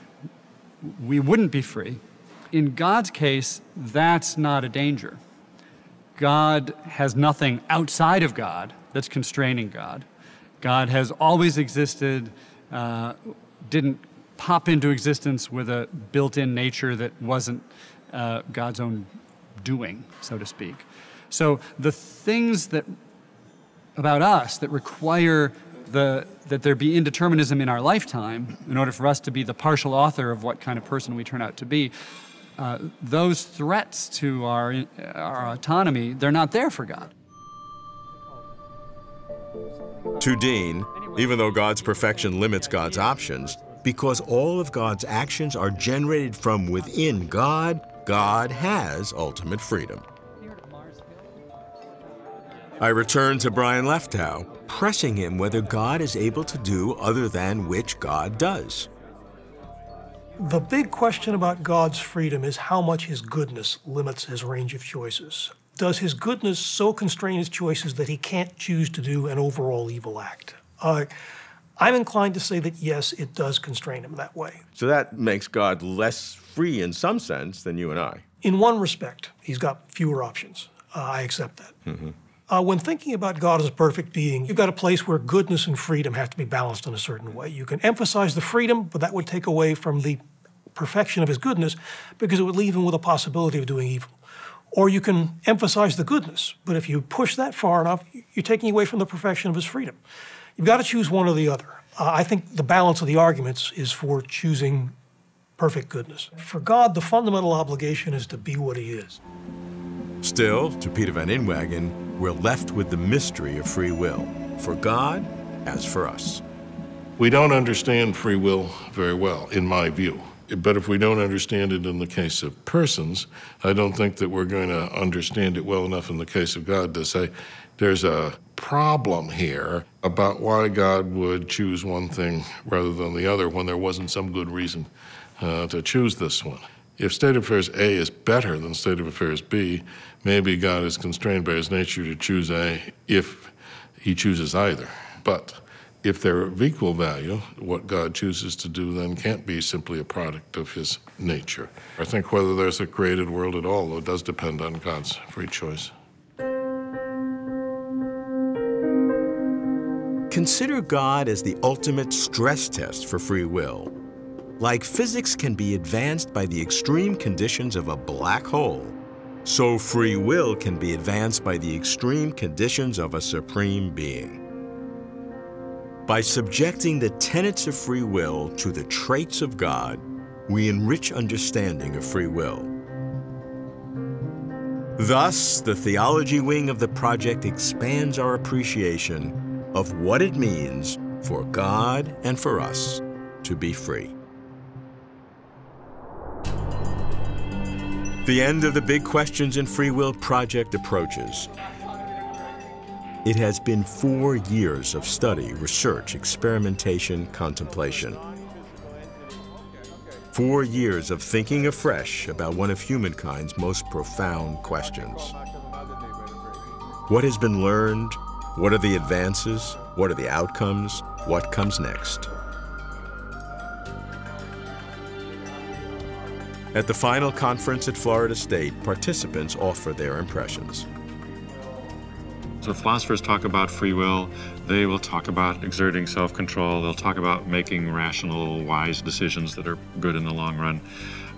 we wouldn't be free. In God's case, that's not a danger. God has nothing outside of God that's constraining God. God has always existed, didn't pop into existence with a built-in nature that wasn't God's own doing, so to speak. So the things that about us that require that there be indeterminism in our lifetime in order for us to be the partial author of what kind of person we turn out to be, those threats to our autonomy, they're not there for God. To Dean, even though God's perfection limits God's options, because all of God's actions are generated from within God, God has ultimate freedom. I return to Brian Leftow, pressing him whether God is able to do other than which God does. The big question about God's freedom is how much his goodness limits his range of choices. Does his goodness so constrain his choices that he can't choose to do an overall evil act? I'm inclined to say that yes, it does constrain him that way. So that makes God less free in some sense than you and I. In one respect, he's got fewer options. I accept that. When thinking about God as a perfect being, you've got a place where goodness and freedom have to be balanced in a certain way. You can emphasize the freedom, but that would take away from the perfection of his goodness because it would leave him with a possibility of doing evil. Or you can emphasize the goodness, but if you push that far enough, you're taking away from the perfection of his freedom. You've got to choose one or the other. I think the balance of the arguments is for choosing perfect goodness. For God, the fundamental obligation is to be what he is. Still, to Peter Van Inwagen, we're left with the mystery of free will, for God as for us. We don't understand free will very well, in my view. But if we don't understand it in the case of persons, I don't think that we're going to understand it well enough in the case of God to say there's a problem here about why God would choose one thing rather than the other when there wasn't some good reason to choose this one. If state of affairs A is better than state of affairs B, maybe God is constrained by his nature to choose A if he chooses either. But if they're of equal value, what God chooses to do then can't be simply a product of his nature. I think whether there's a created world at all, though, does depend on God's free choice. Consider God as the ultimate stress test for free will. Like physics can be advanced by the extreme conditions of a black hole, so free will can be advanced by the extreme conditions of a supreme being. By subjecting the tenets of free will to the traits of God, we enrich understanding of free will. Thus, the theology wing of the project expands our appreciation of what it means for God and for us to be free. The end of the Big Questions in Free Will project approaches. It has been 4 years of study, research, experimentation, contemplation. 4 years of thinking afresh about one of humankind's most profound questions. What has been learned? What are the advances? What are the outcomes? What comes next? At the final conference at Florida State, participants offer their impressions. So philosophers talk about free will. They will talk about exerting self-control. They'll talk about making rational, wise decisions that are good in the long run.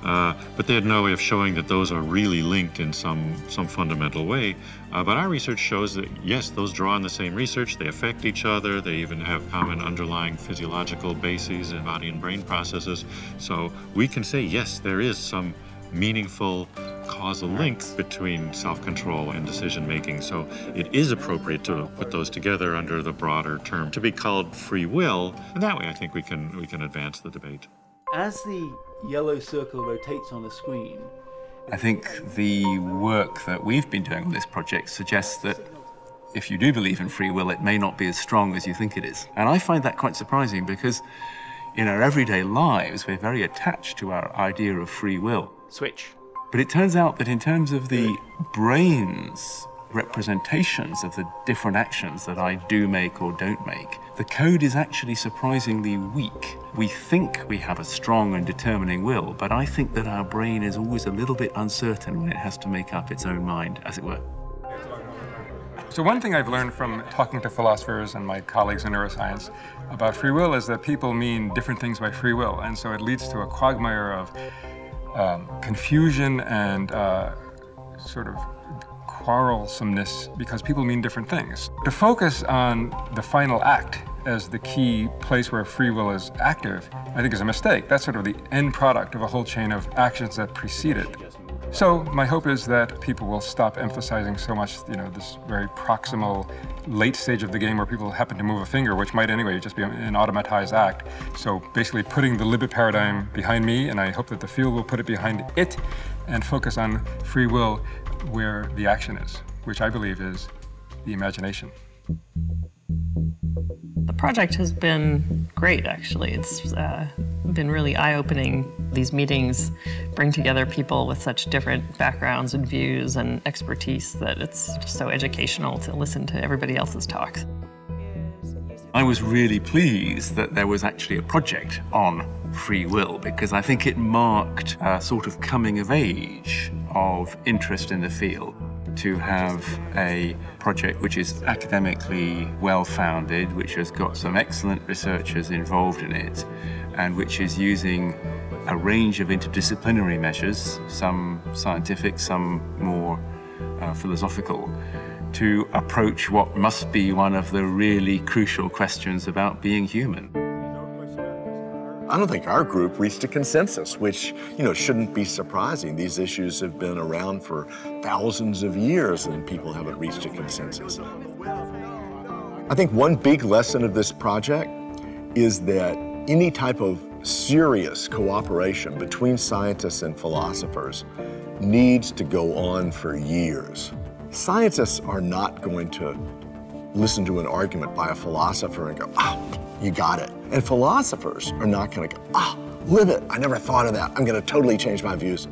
But they had no way of showing that those are really linked in some fundamental way. But our research shows that, yes, those draw on the same research. They affect each other. They even have common underlying physiological bases in body and brain processes. So we can say, yes, there is some meaningful causal link between self-control and decision-making. So it is appropriate to put those together under the broader term to be called free will. And that way, I think we can advance the debate. As the yellow circle rotates on the screen, I think the work that we've been doing on this project suggests that if you do believe in free will, it may not be as strong as you think it is. And I find that quite surprising because in our everyday lives, we're very attached to our idea of free will. Switch. But it turns out that in terms of the brain's representations of the different actions that I do make or don't make, the code is actually surprisingly weak. We think we have a strong and determining will, but I think that our brain is always a little bit uncertain when it has to make up its own mind, as it were. So one thing I've learned from talking to philosophers and my colleagues in neuroscience about free will is that people mean different things by free will, and so it leads to a quagmire of confusion and sort of quarrelsomeness because people mean different things. To focus on the final act as the key place where free will is active, I think is a mistake. That's sort of the end product of a whole chain of actions that precede it. So my hope is that people will stop emphasizing so much, this very proximal late stage of the game where people happen to move a finger, which might anyway just be an automatized act. So basically putting the Libet paradigm behind me, and I hope that the field will put it behind it, and focus on free will where the action is, which I believe is the imagination. The project has been great, actually. It's been really eye-opening. These meetings bring together people with such different backgrounds and views and expertise that it's just so educational to listen to everybody else's talks. I was really pleased that there was actually a project on free will because I think it marked a sort of coming of age of interest in the field. To have a project which is academically well-founded, which has got some excellent researchers involved in it, and which is using a range of interdisciplinary measures, some scientific, some more philosophical, to approach what must be one of the really crucial questions about being human. I don't think our group reached a consensus, which, shouldn't be surprising. These issues have been around for thousands of years and people haven't reached a consensus. I think one big lesson of this project is that any type of serious cooperation between scientists and philosophers needs to go on for years. Scientists are not going to listen to an argument by a philosopher and go, you got it. And philosophers are not going to go, Libet, I never thought of that. I'm going to totally change my views.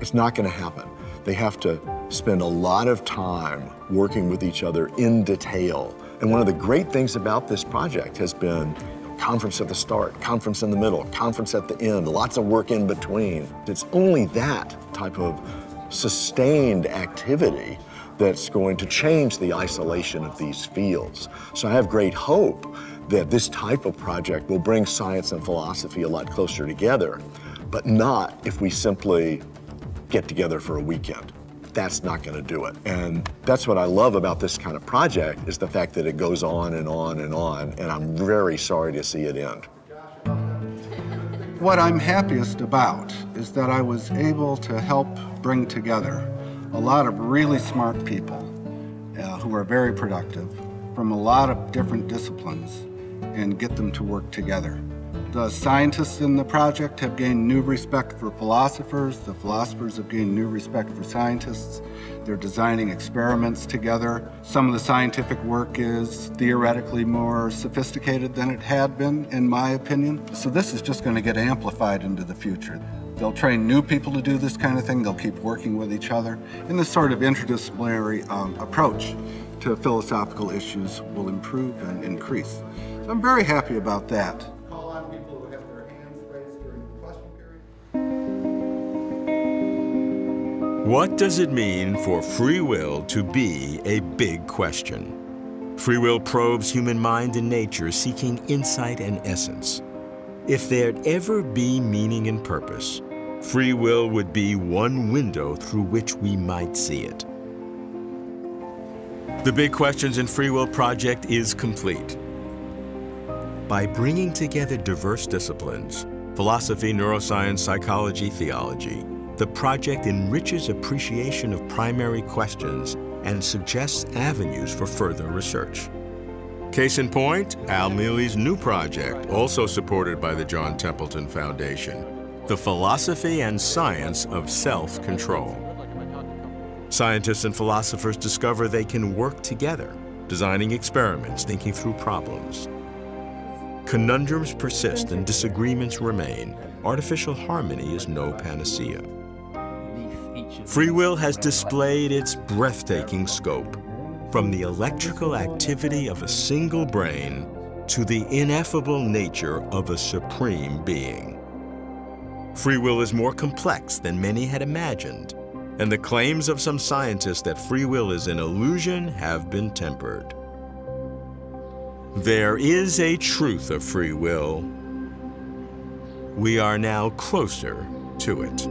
It's not going to happen. They have to spend a lot of time working with each other in detail. And one of the great things about this project has been conference at the start, conference in the middle, conference at the end, lots of work in between. It's only that type of sustained activity that's going to change the isolation of these fields. So I have great hope that this type of project will bring science and philosophy a lot closer together, but not if we simply get together for a weekend. That's not going to do it. And that's what I love about this kind of project is the fact that it goes on and on and on, and I'm very sorry to see it end. What I'm happiest about is that I was able to help bring together a lot of really smart people who are very productive from a lot of different disciplines and get them to work together. The scientists in the project have gained new respect for philosophers. The philosophers have gained new respect for scientists. They're designing experiments together. Some of the scientific work is theoretically more sophisticated than it had been, in my opinion. So this is just going to get amplified into the future. They'll train new people to do this kind of thing. They'll keep working with each other. And this sort of interdisciplinary approach to philosophical issues will improve and increase. So I'm very happy about that. What does it mean for free will to be a big question? Free will probes human mind and nature, seeking insight and essence. If there'd ever be meaning and purpose, free will would be one window through which we might see it. The Big Questions in Free Will project is complete. By bringing together diverse disciplines, philosophy, neuroscience, psychology, theology, the project enriches appreciation of primary questions and suggests avenues for further research. Case in point, Al Mealy's new project, also supported by the John Templeton Foundation, The Philosophy and Science of Self-Control. Scientists and philosophers discover they can work together, designing experiments, thinking through problems. Conundrums persist and disagreements remain. Artificial harmony is no panacea. Free will has displayed its breathtaking scope, from the electrical activity of a single brain to the ineffable nature of a supreme being. Free will is more complex than many had imagined, and the claims of some scientists that free will is an illusion have been tempered. There is a truth of free will. We are now closer to it.